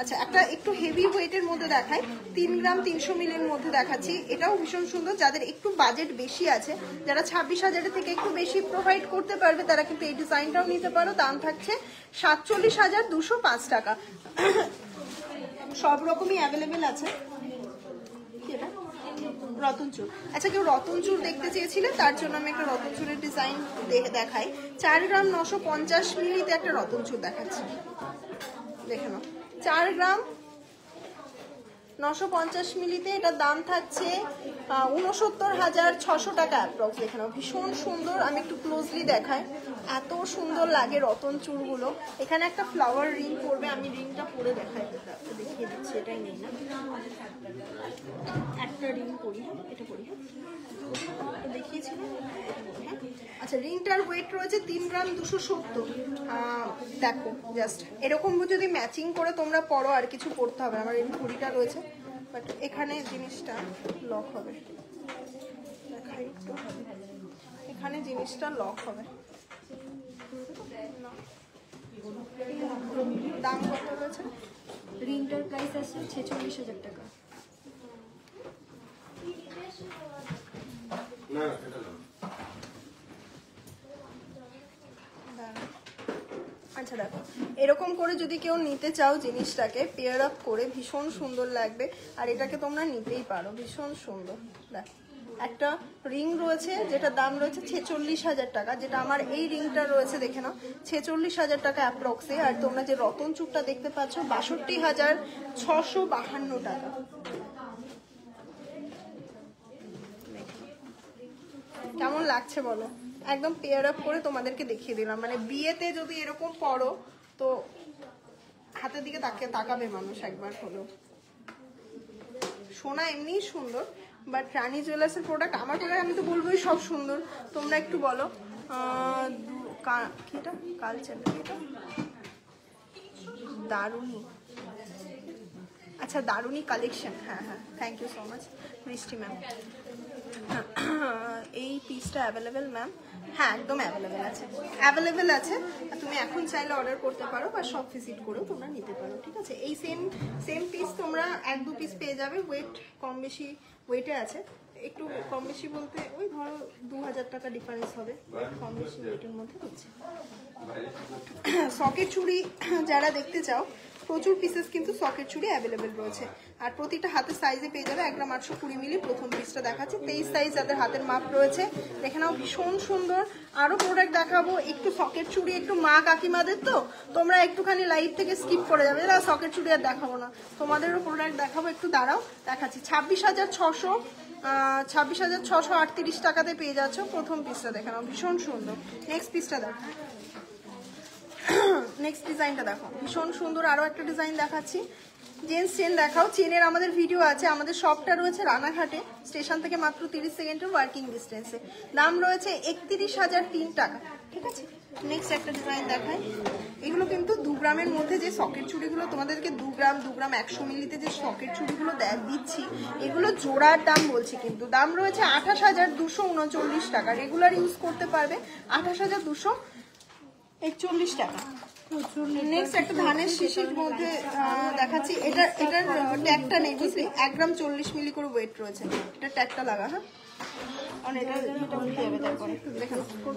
Speaker 1: আচ্ছা, একটা একটু হেভি ওয়েটের মধ্যে দেখাই, 3 গ্রাম 300 মিলির মধ্যে দেখাচ্ছি। এটাও ভীষণ সুন্দর, যাদের একটু বাজেট বেশি আছে, যারা 26,000 থেকে একটু বেশি প্রোভাইড করতে পারবে, তারা কিন্তু এই ডিজাইনটাও নিতে পারো। দাম থাকছে 47,205 টাকা। সব রকমই অ্যাভেলেবেল আছে। রতনচুর। আচ্ছা, কেউ রতনচুর দেখতে চেয়েছিলে, তার জন্য আমি একটা রতনচুরের ডিজাইন দেখাই। 4 গ্রাম 950 মিলিতে একটা রতনচুর দেখাচ্ছি, দেখে নাও। 4 গ্রাম 950 মিলিতে এটার দাম থাকছে 69,600 টাকা অ্যাপ্রক্স। দেখে নাও, ভীষণ সুন্দর। আমি একটু ক্লোজলি দেখাই, এত সুন্দর লাগে রতন চুড়গুলো। এখানে একটা ফ্লাওয়ার রিং পড়বে, আমি রিংটা পরে দেখাই, দেখিয়ে দিচ্ছি। এটাই নেই না, একটা রিং পরি, এটা পরি, দেখিয়েছিলাম। আচ্ছা, রিংটার ওয়েট রয়েছে 3 গ্রাম 270। দেখো, জাস্ট এরকম যদি ম্যাচিং করে তোমরা পরো, আর কিছু পড়তে হবে। আমার এই ঘড়িটা রয়েছে, বাট এখানে জিনিসটা লক হবে, দেখাই একটু, এখানে জিনিসটা লক হবে। দাম কত রয়েছে?
Speaker 3: রিংটার প্রাইস আছে 46,000 টাকা।
Speaker 1: আচ্ছা, দেখো, এরকম করে যদি কেউ নিতে চাও জিনিসটাকে পেয়ার আপ করে, ভীষণ সুন্দর লাগবে। আর এটাকে তোমরা নিতেই পারো, ভীষণ সুন্দর। দেখো, একটা রিং রয়েছে যেটা দাম রয়েছে 46,000 টাকা, যেটা আমার এই রিংটা রয়েছে, দেখে নাও, 46,000 টাকা অ্যাপ্রক্সে। আর তোমরা যে রতন চুপটা দেখতে পাচ্ছ 62,652 টাকা। কেমন লাগছে বলো? একদম পেয়ার আপ করে তোমাদেরকে দেখিয়ে দিলাম। মানে বিয়েতে যদি এরকম পরো, তো হাতের দিকে তাকাবে মানুষ একবার হলো। সোনা এমনিই সুন্দর, বাট রানী জুয়েলার্সের প্রোডাক্ট, আমার প্রোডাক্ট আমি তো বলবোই সব সুন্দর। তোমরা একটু বলো, এটা কালচার, এটা দারুণী। আচ্ছা, দারুণী কালেকশন। হ্যাঁ হ্যাঁ, থ্যাংক ইউ সো মাচ বৃষ্টি ম্যাম। এই পিসটা অ্যাভেলেবেল ম্যাম? হ্যাঁ, একদম অ্যাভেলেবেল আছে। তুমি এখন চাইলে অর্ডার করতে পারো বা সব ভিজিট করেও তোমরা নিতে পারো, ঠিক আছে? এই সেম পিস তোমরা 1-2 পিস পেয়ে যাবে। ওয়েট কম বেশি ওয়েটে আছে, একটু কম বেশি বলতে ওই ধরো 2,000 টাকা ডিফারেন্স হবে, কম বেশি ওয়েটের মধ্যে হচ্ছে। সকেট চুড়ি যারা দেখতে চাও, প্রচুর পিসেস কিন্তু সকেট চুড়ি অ্যাভেলেবেল রয়েছে। আর প্রতিটা হাতের সাইজে পেয়ে যাবে 1 গ্রাম 820 মিলি। প্রথম পিসটা দেখাচ্ছি, 23 সাইজ যাদের হাতের মাপ রয়েছে, দেখে নাও, ভীষণ সুন্দর। আরো প্রোডাক্ট দেখাবো, একটু সকেট চুড়ি, একটু মা কাকিমাদের, তো তোমরা একটুখানি লাইভ থেকে স্কিপ করে যাবে, না সকেট চুড়ি আর দেখাবো না, তোমাদেরও প্রোডাক্ট দেখাবো। একটু দাঁড়াও, দেখাচ্ছি। 26,638 টাকাতে পেয়ে যাচ্ছ প্রথম পিসটা, দেখে নাও, ভীষণ সুন্দর। নেক্সট পিসটা দেখো, নেক্সট ডিজাইনটা দেখো, ভীষণ সুন্দর। আরো একটা ডিজাইন দেখাচ্ছি। জেন্টস চেন দেখাও। চেনের আমাদের ভিডিও আছে। আমাদের শপটা রয়েছে রানাঘাটে, স্টেশন থেকে মাত্র 30 সেকেন্ডের ওয়ার্কিং ডিস্টেন্সে। দাম রয়েছে 31,003 টাকা, ঠিক আছে? নেক্সট একটা ডিজাইন দেখাই। এগুলো কিন্তু 2 গ্রামের মধ্যে যে সকেট চুড়িগুলো তোমাদেরকে 2 গ্রাম 100 মিলিতে যে সকেট চুড়িগুলো দিচ্ছি, এগুলো জোড়ার দাম বলছি, কিন্তু দাম রয়েছে 28,239 টাকা। রেগুলার ইউজ করতে পারবে 28,241 টাকা। নেক্সট একটা ধানের শিশির মধ্যে দেখাচ্ছি। এটার ট্যাগটা নেই, বুঝলি? 1 গ্রাম 40 মিলি করে ওয়েট রয়েছে। এটা ট্যাগটা লাগা, হ্যাঁ,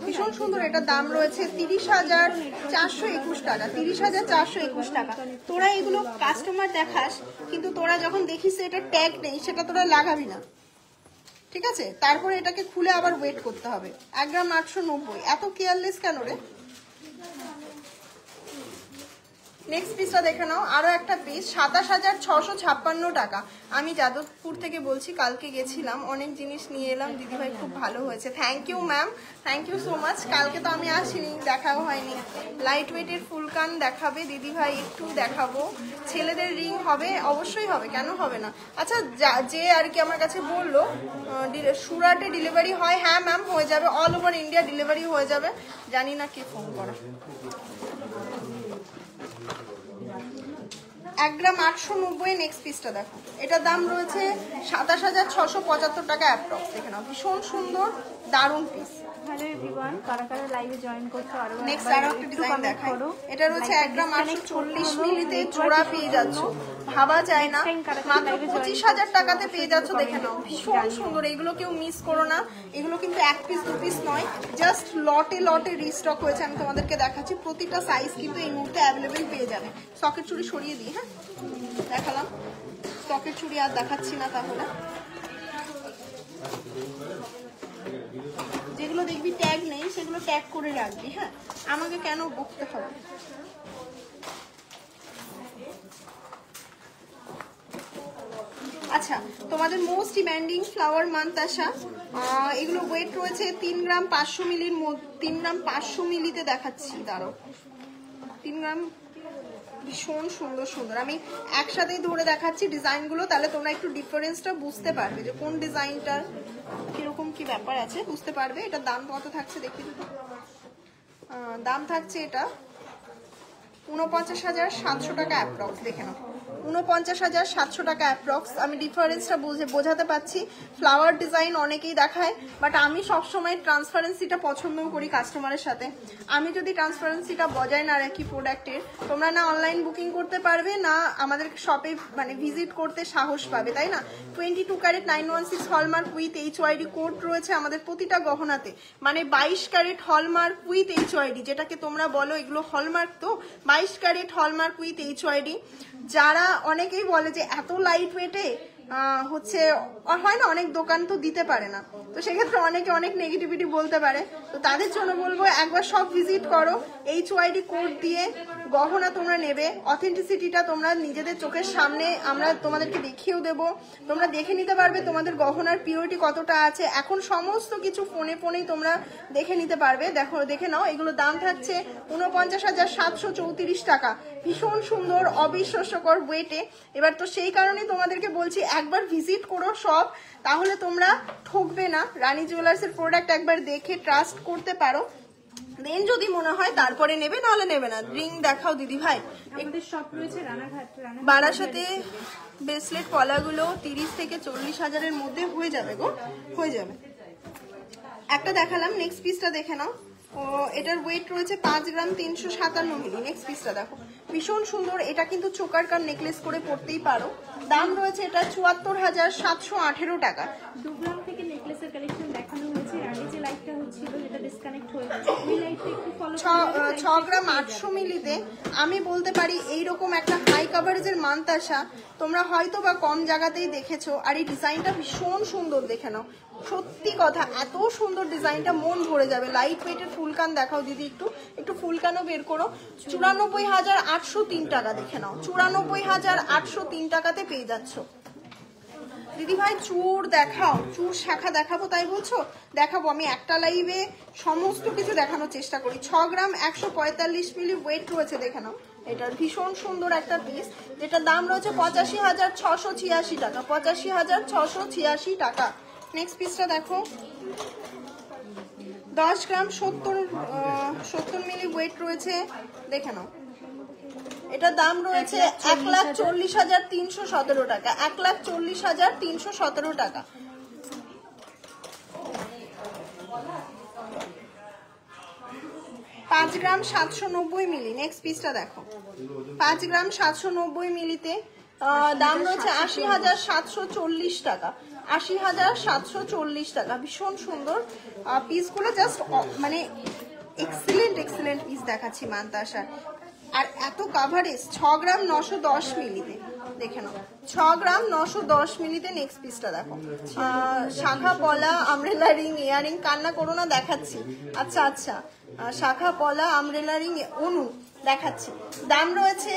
Speaker 1: ভীষণ সুন্দর। এটার দাম রয়েছে 30,421 টাকা। 30,421 টাকা। তোরা এগুলো কাস্টমার দেখাস, কিন্তু তোরা যখন দেখিস এটা ট্যাগ নেই, সেটা তোরা লাগাবি না, ঠিক আছে? তারপরে এটাকে খুলে আবার ওয়েট করতে হবে। 1 গ্রাম 890। এত কেয়ারলেস কেন রে? নেক্সট পিসটা দেখে নাও, আরো একটা পিস 27,656 টাকা। আমি যাদবপুর থেকে বলছি, কালকে গেছিলাম, অনেক জিনিস নিয়ে এলাম, দিদিভাই খুব ভালো হয়েছে। Thank you ma'am, thank you so much. কালকে তো আমি আসিনি, দেখাও হয়নি। লাইট ওয়েটের ফুলকান দেখাবে দিদিভাই, একটু দেখাবো। ছেলেদের রিং হবে, অবশ্যই হবে, কেন হবে না। আচ্ছা, যে আর কি আমার কাছে বললো সুরাটে ডেলিভারি হয়, হ্যাঁ ম্যাম হয়ে যাবে, অল ওভার ইন্ডিয়া ডেলিভারি হয়ে যাবে। জানি না কে ফোন করে। 1 গ্রাম 890। নেক্সট পিসটা দেখো, এটার দাম রয়েছে 27,675 টাকা অ্যাপ্রক্স। দেখে নাও, ভীষণ সুন্দর, দারুণ পিস।
Speaker 2: হ্যালো এভরিওয়ান, কারা কারা লাইভে জয়েন করছো আরো
Speaker 1: নেক্সট আরো একটা ডিজাইন দেখাই। এটা রয়েছে 1 গ্রাম 840 মিলিতে জোড়া পেয়ে যাচ্ছ, ভাবা যায় না, মাত্র 25,000 টাকাতে পেয়ে যাচ্ছ। দেখে নাও, ভীষণ সুন্দর। এগুলো কেউ মিস করো না, এগুলো কিন্তু 1 পিস 2 পিস নয়, জাস্ট লটে লটে রিস্টক হয়েছে। আমি তোমাদেরকে দেখাচ্ছি, প্রতিটা সাইজ কিন্তু এই মুহূর্তে অ্যাভেলেবেল পেয়ে যাবে। সকেট চুড়ি সরিয়ে দিই, হ্যাঁ দেখালাম, সকেট চুড়ি আর দেখাচ্ছি না। তাহলে যেগুলো দেখবি ট্যাগ নেই সেগুলো ট্যাগ করে রাখবি, হ্যাঁ, আমাকে কেন বকতে হবে। আচ্ছা, তোমাদের মোস্ট ডিমান্ডিং ফ্লাওয়ার মান্তাসা, এগুলো ওয়েট রয়েছে 3 গ্রাম 500 মিলির মধ্যে। 3 গ্রাম 500 মিলিতে দেখাচ্ছি, দাঁড়াও। 3 গ্রাম, ভীষণ সুন্দর সুন্দর। আমি একসাথেই ধরে দেখাচ্ছি ডিজাইনগুলো, তাহলে তোমরা একটু ডিফারেন্সটা বুঝতে পারবে যে কোন ডিজাইনটার কিরকম কি ব্যাপার আছে, বুঝতে পারবে। এটার দাম কত থাকছে দেখি, দাম থাকছে এটা 49,700 টাকা অ্যাপ্রক্স। দেখে নাও, 49,700 টাকা অ্যাপ্রক্স। আমি ডিফারেন্সটা বোঝাতে পারছি। ফ্লাওয়ার ডিজাইন অনেকেই দেখায়, বাট আমি সবসময় ট্রান্সপারেন্সিটা পছন্দ করি কাস্টমারের সাথে। আমি যদি ট্রান্সপারেন্সিটা বজায় না রাখি প্রোডাক্টের, তোমরা না অনলাইন বুকিং করতে পারবে, না আমাদের শপে মানে ভিজিট করতে সাহস পাবে, তাই না। 22 carat 916 hallmark with HYD code রয়েছে আমাদের প্রতিটা গহনাতে, মানে 22 ক্যারেট হলমার্ক উইথ HYD, যেটাকে তোমরা বলো এগুলো হলমার্ক, তো 22 ক্যারেট হলমার্ক উইথ HYD। যারা অনেকেই বলে যে এত লাইট ওয়েটে হচ্ছে হয় না, অনেক দোকান তো দিতে পারে না, তো সেক্ষেত্রে অনেকে অনেক নেগেটিভিটি বলতে পারে। তো তাদের জন্য বলবো একবার সব ভিজিট করো, HYD কোড দিয়ে গহনা তোমরা নেবে। অথেন্টিসিটিটা তোমরা নিজেদের চোখের সামনে আমরা তোমাদেরকে দেখিয়েও দেবো, তোমরা দেখে নিতে পারবে তোমাদের গহনার পিওরিটি কতটা আছে। এখন সমস্ত কিছু ফোনেই তোমরা দেখে নিতে পারবে। দেখে নাও, এগুলো দাম থাকছে 49,734 টাকা। ভীষণ সুন্দর, অবিশ্বাস্যকর ওয়েটে। এবার তো সেই কারণেই তোমাদেরকে বলছি একবার ভিজিট করো সব, তাহলে তোমরা ঠকবে না। রানী জুয়েলার্সের প্রোডাক্ট একবার দেখে ট্রাস্ট করতে পারো, দেন যদি মনে হয় তারপরে নেবে, নাহলে নেবে না। রিং দেখাও দিদি ভাই।
Speaker 2: আমাদের শপ রয়েছে রানাঘাট,
Speaker 1: বারাসাতে। ব্রেসলেট পলাগুলো 30 থেকে 40 হাজারের মধ্যে হয়ে যাবে গো, হয়ে যাবে। একটা দেখালাম, নেক্সট পিসটা দেখে নাও। ও এটার ওয়েট রয়েছে 5 গ্রাম 357 মিলি। নেক্সট পিসটা দেখো, ভীষণ সুন্দর। এটা কিন্তু চোকার কার নেকলেস করে পড়তেই পারো। দাম রয়েছে এটা 74,718 টাকা।
Speaker 2: 2 গ্রাম থেকে নেকলেসের কালেকশন দেখানো হয়েছে। আগে যে লাইটটা হচ্ছিল যেটা ডিসকানেক্ট হয়ে গেছে, ওই লাইটটা একটু ফলো
Speaker 1: 6 গ্রাম 800 মিলিতে আমি বলতে পারি এইরকম একটা হাই কাভারেজের মান্তাসা তোমরা হয়তো বা কম জায়গাতেই দেখেছো। আর এই ডিজাইনটা ভীষণ সুন্দর, দেখে নাও, সত্যি কথা এত সুন্দর ডিজাইনটা, মন ভরে যাবে। লাইট ওয়েটের ফুলকান দেখাও দিদি, একটু ফুলকানও বের করো। 94,803 টাকা। দেখে নাও, 94,803 টাকাতে পেয়ে যাচ্ছ। দিদি ভাই চূড় দেখাও, চূড় শাখা দেখাবো তাই বলছো, দেখাবো। আমি একটা লাইভে সমস্ত কিছু দেখানোর চেষ্টা করি। 6 গ্রাম 145 মিলি ওয়েট রয়েছে, দেখে নাও। এটার ভীষণ সুন্দর একটা পিস, যেটা দাম রয়েছে 85,686 টাকা। 85,686 টাকা। নেক্সট পিসটা দেখো, 10 গ্রাম 70 মিলি ওয়েট রয়েছে, দেখে নাও। এটার দাম রয়েছে 1,40,317 টাকা। 1,40,317 টাকা। 5 গ্রাম 790 মিলি। নেক্সট পিসটা দেখো, 5 গ্রাম 790 মিলিতে দাম রয়েছে 80,740 টাকা। 80,740 টাকা। ভীষণ সুন্দর পিসগুলো, জাস্ট মানে এক্সিলেন্ট পিস দেখাচ্ছি মান্তাসার। আর এত কাভারেজ, 6 গ্রাম 910 মিলিতে, দেখে নাও। 6 গ্রাম 910 মিলিতে নেক্সট পিসটা দেখো। শাখা পলা আমরেলা রিং ইয়ারিং, কান্না করো না, দেখাচ্ছি। আচ্ছা, শাখা পলা আমরেলা রিং অনু দেখাচ্ছি। দাম রয়েছে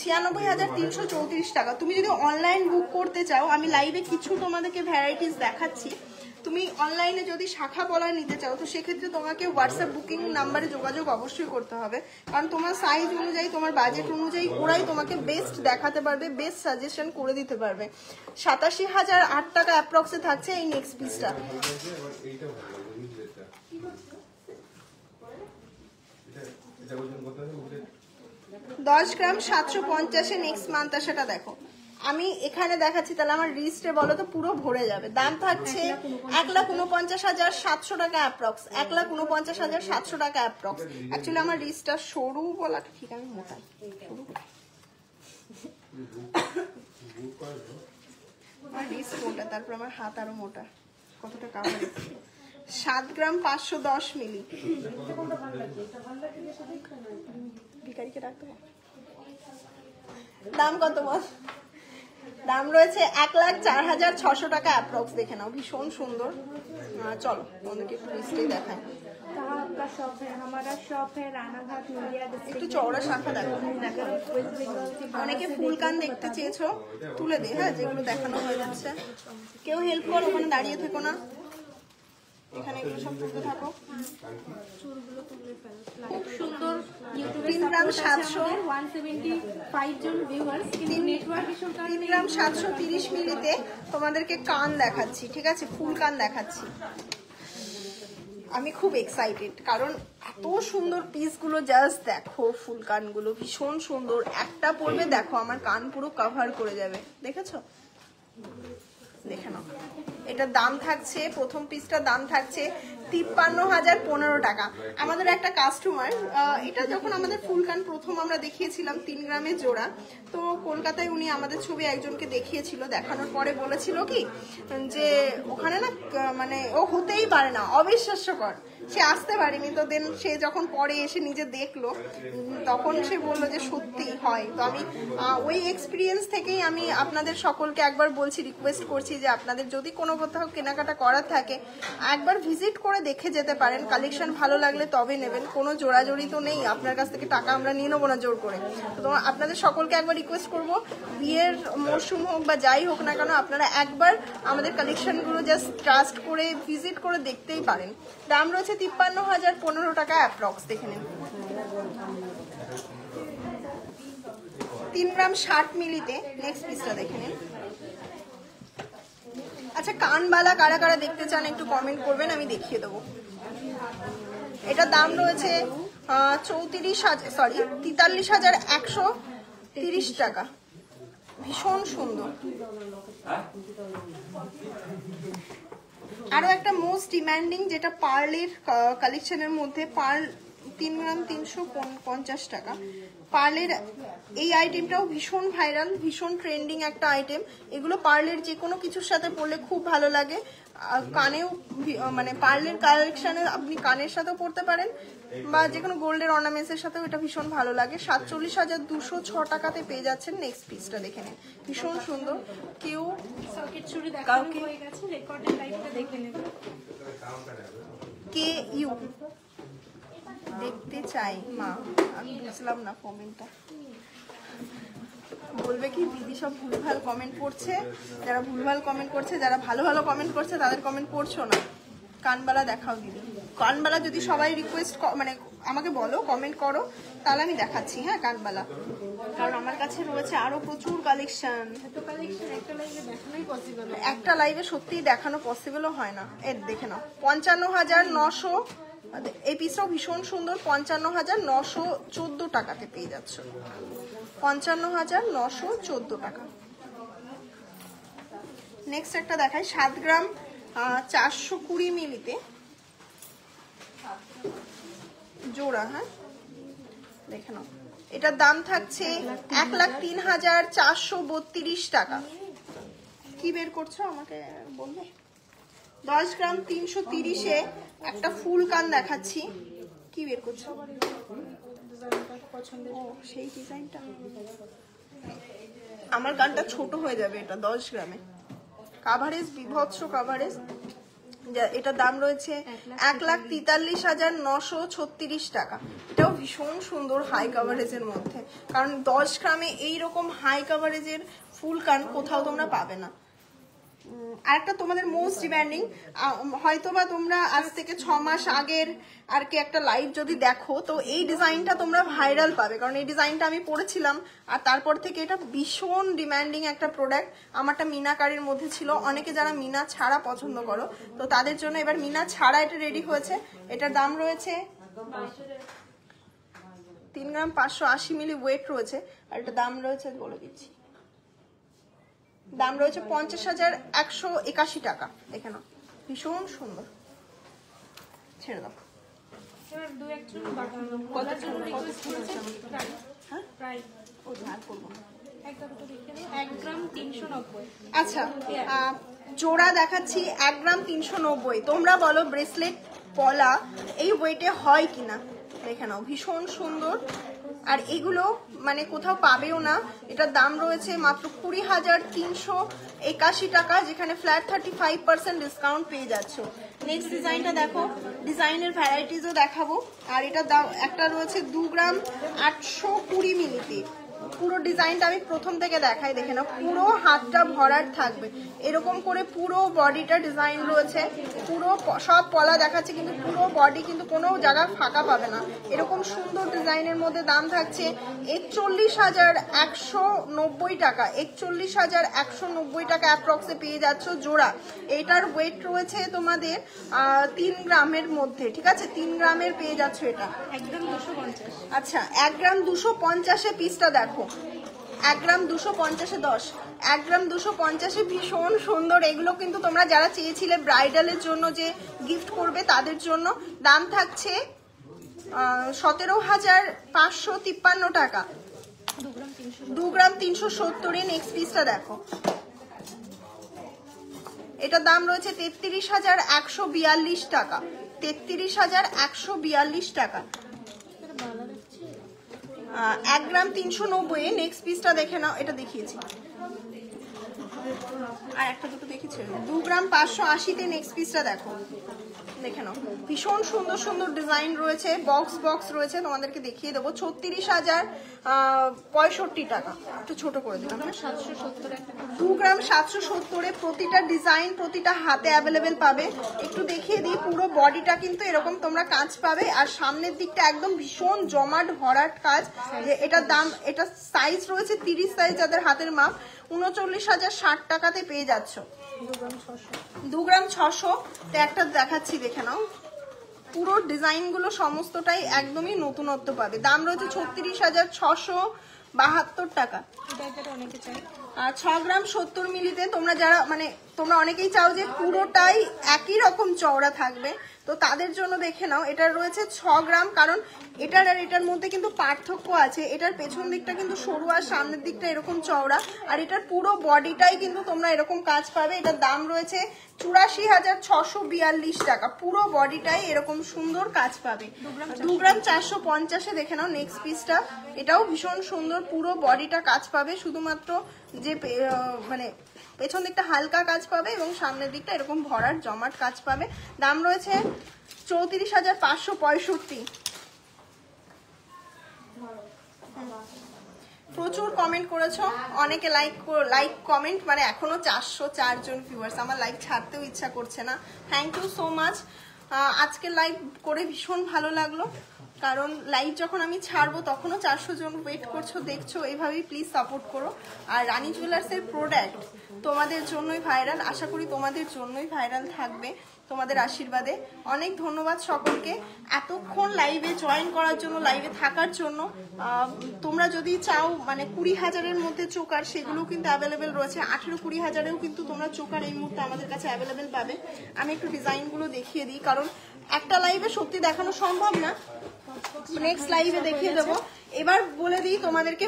Speaker 1: 96,334 টাকা। তুমি যদি অনলাইন বুক করতে চাও, আমি লাইভে কিছু তোমাদেরকে ভ্যারাইটিস দেখাচ্ছি। তুমি অনলাইনে যদি শাখা পলার নিতে চাও তো সেক্ষেত্রে তোমাকে হোয়াটসঅ্যাপ বুকিং নাম্বারে যোগাযোগ অবশ্যই করতে হবে, কারণ তোমার সাইজ অনুযায়ী তোমার বাজেট অনুযায়ী ওরাই তোমাকে বেস্ট দেখাতে পারবে, বেস্ট সাজেশন করে দিতে পারবে। 87,008 টাকা অ্যাপ্রক্সে থাকছে এই নেক্সট পিসটা। 10 গ্রাম 750 নেক্সট মান্তাসাটা দেখো। আমি এখানে দেখাচ্ছি, তাহলে আমার রিস্টে বলো তো পুরো ভরে যাবে। দাম থাকছে 1,49,700 টাকা অ্যাপ্রক্স, 1,49,700 টাকা অ্যাপ্রক্স। অ্যাকচুয়ালি আমার রিস্টটা সরু বলাটা ঠিক, আমি মোটাই আমার রিস্ট মোটা, তারপর আমার হাত আরো মোটা। কতটা কাভার? 7 গ্রাম 510 মিলি। ভিখারিকে রাখতে হবে। দাম কত বল? দাম রয়েছে 1,04,600 টাকা অ্যাপ্রক্স। দেখে নাও, ভীষণ সুন্দর। চলো তোমাদেরকে একটু লিস্টেই দেখায়।
Speaker 2: आपका शॉप है, हमारा शॉप है रानाघाट नोलिया डिस्ट्रिक्ट।
Speaker 1: একটু চওড়া শাখা দেখো। অনেকে ফুল কান দেখতে চেয়েছো, তুলে দে। হ্যাঁ, যেগুলো দেখানো হয়ে যাচ্ছে। কেউ হেল্প করো, ওখানে দাঁড়িয়ে থেকো না, এখানে এগুলো সব তুলতে থাকো।
Speaker 2: সুন্দর।
Speaker 1: 3 গ্রাম 700,
Speaker 2: 175 জন ভিউয়ার্স, কিন্তু নেটওয়ার্ক ইস্যুর
Speaker 1: 3
Speaker 2: কারণে
Speaker 1: গ্রাম 730 মিলিতে তোমাদেরকে কান দেখাচ্ছি, ঠিক আছে? ফুল কান দেখাচ্ছি। আমি খুব এক্সাইটেড, কারণ এত সুন্দর পিসগুলো। জাস্ট দেখো, ফুল কানগুলো ভীষণ সুন্দর। একটা পরবে দেখো আমার কান পুরো কভার করে যাবে। দেখেছো? দেখে নাও। এটার দাম থাকছে, প্রথম পিসটার দাম থাকছে 53,015 টাকা। আমাদের একটা কাস্টমার, এটা যখন আমাদের ফুলকান প্রথম আমরা দেখিয়েছিলাম 3 গ্রামের জোড়া, তো কলকাতায় উনি আমাদের ছবি একজনকে দেখিয়েছিল। দেখানোর পরে বলেছিল কি যে ওখানে না মানে ও হতেই পারে না, অবিশ্বাস্যকর, সে আসতে পারেনি। তো দেন সে যখন পরে এসে নিজে দেখলো, তখন সে বললো যে সত্যি হয়। তো আমি ওই এক্সপিরিয়েন্স থেকেই আমি আপনাদের সকলকে একবার বলছি, রিকোয়েস্ট করছি যে আপনাদের যদি কোনো কোথাও কেনাকাটা করার থাকে একবার ভিজিট করে দেখে যেতে পারেন। কালেকশন ভালো লাগলে তবে নেবেন, কোনো জোড়াজোড়ি তো নেই, আপনার কাছ থেকে টাকা আমরা নিয়ে নেবো না জোর করে। তো আপনাদের সকলকে একবার রিকোয়েস্ট করবো, বিয়ের মরশুম হোক বা যাই হোক না কেন, আপনারা একবার আমাদের কালেকশনগুলো জাস্ট ট্রাস্ট করে ভিজিট করে দেখতেই পারেন। দাম রয়েছে 53,015 টাকা অ্যাপ্রক্স। দেখে নিন। 3 গ্রাম 60 মিলিতে নেক্সট পিসটা দেখে নিন। আচ্ছা, কানবালা কারা কারা দেখতে চান একটু কমেন্ট করবেন, আমি দেখিয়ে দেবো। এটার দাম রয়েছে 43,130 টাকা। ভীষণ সুন্দর। আরো একটা মোস্ট ডিমান্ডিং, যেটা পার্লের কালেকশনের মধ্যে, পার্ল 3 গ্রাম 350 টাকা। পার্লের এই আইটেমটাও ভীষণ ভাইরাল, ভীষণ ট্রেন্ডিং একটা আইটেম। এগুলো পার্লের যে কোনো কিছুর সাথে পরলে খুব ভালো লাগে। কানেও মানে পার্লের কালেকশনে আপনি কানের সাথেও পরতে পারেন বা যে কোনো গোল্ডের অর্নামেন্টসের সাথেও এটা ভীষণ ভালো লাগে। 47,206 টাকাতে পেয়ে যাচ্ছেন। নেক্সট পিসটা দেখে নিন, ভীষণ সুন্দর। কেউ
Speaker 2: সকেট চুড়ি দেখানো হয়ে গেছে, রেকর্ডেড লাইভটা দেখে নেবেন।
Speaker 1: কে ইউ দেখতে চাই মা, আমি বুঝলাম না কমেন্টটা। বলবে কি দিদি সব ভুলভাল কমেন্ট করছে, যারা ভুলভাল কমেন্ট করছে, যারা ভালো ভালো কমেন্ট করছে তাদের কমেন্ট পড়ছো না। কানবালা দেখাও দিদি। কানবালা যদি সবাই রিকোয়েস্ট মানে আমাকে বলো, কমেন্ট করো, তাহলে আমি দেখাচ্ছি। হ্যাঁ, কানবালা, কারণ আমার কাছে রয়েছে আরো প্রচুর কালেকশন। একটা লাইভে সত্যিই দেখানো পসিবলও হয় না। এর দেখে নাও, 55,900। এই পিসটাও ভীষণ সুন্দর। 55,914 টাকাতে পেয়ে যাচ্ছ। 55,914 টাকা। নেক্সট একটা দেখাই, 7 গ্রাম 420 মিলিতে জোড়া। হ্যাঁ, দেখে নাও। এটার দাম থাকছে 1,03,432 টাকা। কি বের করছো আমাকে বলবে? 10 গ্রাম 330-এ একটা ফুল কান দেখাচ্ছি। কি বের করছো? ও, সেই ডিজাইনটা। আমার কানটা ছোট হয়ে যাবে এটা 10 গ্রামে। কাভারেজ বিভৎস কাভারেজ। এটার দাম রয়েছে 1,43,936 টাকা। এটাও ভীষণ সুন্দর হাই কাভারেজের মধ্যে, কারণ 10 গ্রামে এইরকম হাই কাভারেজের ফুল কান কোথাও তোমরা পাবে না। আরেকটা তোমাদের মোস্ট ডিমান্ডিং, হয়তোবা তোমরা আজ থেকে 6 মাস আগের আর কি একটা লাইভ যদি দেখো, তো এই ডিজাইনটা তোমরা ভাইরাল পাবে, কারণ এই ডিজাইনটা আমি পরেছিলাম আর তারপর থেকে এটা ভীষণ ডিমান্ডিং একটা প্রোডাক্ট। আমারটা মিনাকারির মধ্যে ছিল, অনেকে যারা মিনা ছাড়া পছন্দ করো তো তাদের জন্য এবার মিনা ছাড়া এটা রেডি হয়েছে। এটার দাম রয়েছে 3 গ্রাম 580 মিলি ওয়েট রয়েছে, আর এটার দাম রয়েছে বলে দিচ্ছি, দাম রয়েছে 50,181 টাকা। দেখে নাও, ভীষণ সুন্দর। ছেড়ে দাও। আচ্ছা, জোড়া দেখাচ্ছি 1 গ্রাম 390। তোমরা বলো ব্রেসলেট পলা এই ওয়েটে হয় কিনা। দেখে নাও, ভীষণ সুন্দর। আর এগুলো মানে কোথাও পাবেও না। এটার দাম রয়েছে মাত্র 20,381 টাকা, যেখানে ফ্ল্যাট 35% ডিসকাউন্ট পেয়ে যাচ্ছ। নেক্সট ডিজাইনটা দেখো, ডিজাইনের ভ্যারাইটিসও দেখাবো। আর এটার দাম একটা রয়েছে 2 গ্রাম 820 মিলিতে। পুরো ডিজাইনটা আমি প্রথম থেকে দেখাই, দেখে না, পুরো হাতটা ভরাট থাকবে এরকম করে, পুরো বডিটা ডিজাইন রয়েছে, পুরো সব পলা দেখাচ্ছে কিন্তু পুরো বডি কিন্তু কোনো জায়গা ফাঁকা পাবে না, এরকম সুন্দর ডিজাইনের মধ্যে। দাম থাকছে 41,190 টাকা। 41,190 টাকা অ্যাপ্রক্সে পেয়ে যাচ্ছ জোড়া। এইটার ওয়েট রয়েছে তোমাদের 3 গ্রামের মধ্যে, ঠিক আছে, 3 গ্রামের পেয়ে যাচ্ছ এটা।
Speaker 2: 1 গ্রাম 250।
Speaker 1: আচ্ছা, 1 গ্রাম 250-এ পিসটা দেখো, 1 গ্রাম 250-এ 10, 1 গ্রাম 250-এ ভীষণ সুন্দর। এগুলো কিন্তু তোমরা যারা চেয়েছিলে ব্রাইডালের জন্য যে গিফট করবে তাদের জন্য। দাম থাকছে 17,553 টাকা। 2 গ্রাম 370-এ নেক্সট পিসটা দেখো, এটার দাম রয়েছে 33,142 টাকা। 33,142 টাকা। 1 গ্রাম 390-এ নেক্সট পিসটা দেখে নাও, এটা দেখিয়েছি আর একটা দুটো দেখেছি। 2 গ্রাম 580-তে নেক্সট পিসটা দেখো, দেখে নাও, ভীষণ সুন্দর সুন্দর ডিজাইন রয়েছে, বক্স বক্স রয়েছে, তোমাদেরকে দেখিয়ে দেবো। 36,065 টাকা। একটু ছোট করে দিলাম। 2 গ্রাম 770-এ প্রতিটা ডিজাইন প্রতিটা হাতে অ্যাভেলেবেল পাবে। একটু দেখিয়ে দিই, পুরো বডিটা কিন্তু এরকম তোমরা কাজ পাবে, আর সামনের দিকটা একদম ভীষণ জমাট ভরাট কাজ। যে এটার দাম, এটা সাইজ রয়েছে 30 সাইজ, যাদের হাতের মাপ, 39,060 টাকাতে পেয়ে যাচ্ছ। 2 গ্রাম 600 একটা দেখাচ্ছি, দেখে নাও, পুরো ডিজাইনগুলো সমস্তটাই একদমই নতুনত্ব পাবে। দাম রয়েছে 36,672 টাকা। আর 6 গ্রাম 70 মিলিতে তোমরা যারা মানে তোমরা অনেকেই চাও যে পুরোটাই একই রকম চওড়া থাকবে, তো তাদের জন্য দেখে নাও, এটার রয়েছে 6 গ্রাম, কারণ এটার আর এটার মধ্যে কিন্তু পার্থক্য আছে। এটার পেছন দিকটা কিন্তু সরু আর সামনের দিকটা এরকম চওড়া, আর এটার পুরো বডিটাই কিন্তু তোমরা এরকম কাজ পাবে। এটার দাম রয়েছে 84,642 টাকা। পুরো বডিটাই এরকম সুন্দর কাজ পাবে। 2 গ্রাম 450-এ দেখে নাও নেক্সট পিসটা, এটাও ভীষণ সুন্দর, পুরো বডিটা কাজ পাবে, শুধুমাত্র যে মানে পেছন দিকটা হালকা কাজ পাবে এবং সামনের দিকটা এরকম ভরাট জমাট কাজ পাবে। দাম রয়েছে 34,565। প্রচুর কমেন্ট করেছো, অনেকে লাইক কমেন্ট, মানে এখনো 404 জন ভিউয়ার্স। আমার লাইভ ছাড়তেও ইচ্ছা করছে না। Thank you so much. আজকে লাইভ করে ভীষণ ভালো লাগলো, কারণ লাইভ যখন আমি ছাড়বো তখনও 400 জন ওয়েট করছো, দেখছো, এইভাবেই প্লিজ সাপোর্ট করো। আর রানী জুয়েলার্সের প্রোডাক্ট তোমাদের জন্যই ভাইরাল, আশা করি তোমাদের জন্যই ভাইরাল থাকবে, তোমাদের আশীর্বাদে। অনেক ধন্যবাদ সকলকে এতক্ষণ লাইভে জয়েন করার জন্য, লাইভে থাকার জন্য। তোমরা যদি চাও মানে 20,000-এর মধ্যে চোকার, সেগুলো কিন্তু অ্যাভেলেবেল রয়েছে। 18-20,000-এও কিন্তু তোমরা চোকার এই মুহূর্তে আমাদের কাছে অ্যাভেলেবেল পাবে। আমি একটু ডিজাইনগুলো দেখিয়ে দিই, কারণ একটা লাইভে সত্যি দেখানো সম্ভব না, নেক্সট লাইভে দেখিয়ে দেবো। এবার বলে দিই তোমাদেরকে,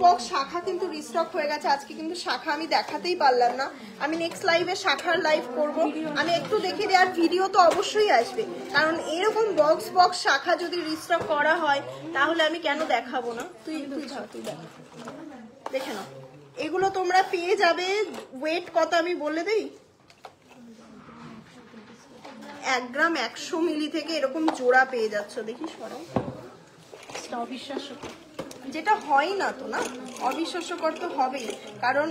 Speaker 1: বক্স শাখা কিন্তু রিস্টক হয়ে গেছে। আজকে কিন্তু শাখা আমি দেখাতেই পারলাম না, আমি নেক্সট লাইভে শাখার লাইভ করব। আমি একটু দেখিয়ে দিই, আর ভিডিও তো অবশ্যই আসবে, কারণ এরকম বক্স শাখা যদি রিস্টক করা হয় তাহলে আমি কেন দেখাবো না। তুই দেখে নাও, এগুলো তোমরা পেয়ে যাবে। ওয়েট কত আমি বলে দিই, 1 গ্রাম 100 মিলি থেকে এরকম জোড়া পেয়ে যাচ্ছ। দেখি সরাও,
Speaker 2: অবিশ্বাস্যকর।
Speaker 1: যেটা হয় না তো না, অবিশ্বাস্যকর তো হবেই, কারণ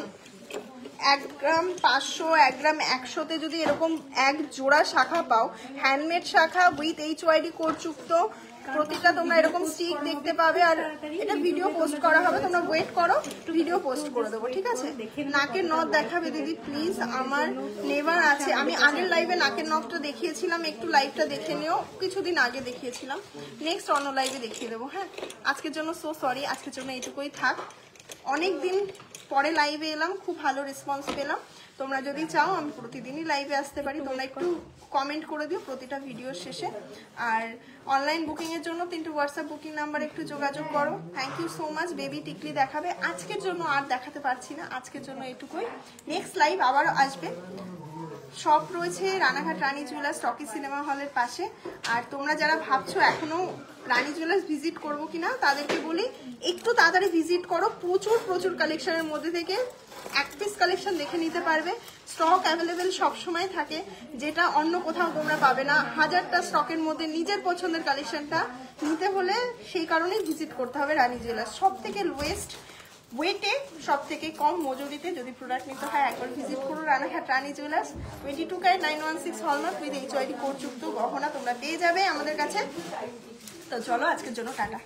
Speaker 1: 1 গ্রাম 500 1 গ্রাম 100-তে যদি এরকম এক জোড়া শাখা পাও, হ্যান্ডমেড শাখা উইথ HYD কোড যুক্ত, প্রতিটা তোমরা এরকম স্টিক দেখতে পাবে। আর এটা ভিডিও পোস্ট করা হবে, তোমরা ওয়েট করো, ভিডিও পোস্ট করে দেবো, ঠিক আছে? নাকের নথ দেখাবে দিদি প্লিজ, আমার নেভার আছে। আমি আগের লাইভে নাকের নথটা দেখিয়েছিলাম, একটু লাইভটা দেখে নিও, কিছুদিন আগে দেখিয়েছিলাম, নেক্সট অন্য লাইভে দেখিয়ে দেবো। হ্যাঁ, আজকের জন্য সো সরি, আজকের জন্য এইটুকুই থাক। অনেক দিন পরে লাইভে এলাম, খুব ভালো রেসপন্স পেলাম। তোমরা যদি চাও আমি প্রতিদিনই লাইভে আসতে পারি, তোমরা একটু কমেন্ট করে দিও প্রতিটা ভিডিওর শেষে। আর অনলাইন বুকিংয়ের জন্য 3টে হোয়াটসঅ্যাপ বুকিং নাম্বার একটু যোগাযোগ করো। Thank you so much. Baby টিকলি দেখাবে, আজকের জন্য আর দেখাতে পারছি না, আজকের জন্য এটুকুই। নেক্সট লাইভ আবার আসবে। শপ রয়েছে Ranaghat Rani jewellers talkie cinema হলের পাশে। আর তোমরা যারা ভাবছো এখনো রানী জুয়েলার্স ভিজিট করবো কিনা, তাদেরকে বলি একটু তাড়াতাড়ি ভিজিট করো। প্রচুর প্রচুর কালেকশনের মধ্যে থেকে এক পিস কালেকশন দেখে নিতে পারবে। স্টক অ্যাভেলেবেল সবসময় থাকে, যেটা অন্য কোথাও তোমরা পাবে না। 1000টা স্টকের মধ্যে নিজের পছন্দের কালেকশনটা নিতে হলে সেই কারণেই ভিজিট করতে হবে রানী জুয়েলার্স। সব থেকে লোয়েস্ট ওয়েটে, সব থেকে কম মজুরিতে যদি প্রোডাক্ট নিতে হয় একবার ভিজিট করো Ranaghat Rani jewellers. 22 carat 916 hallmark with HYD code যুক্ত গহনা তোমরা পেয়ে যাবে আমাদের কাছে। তো চলো আজকের জন্য টাটা।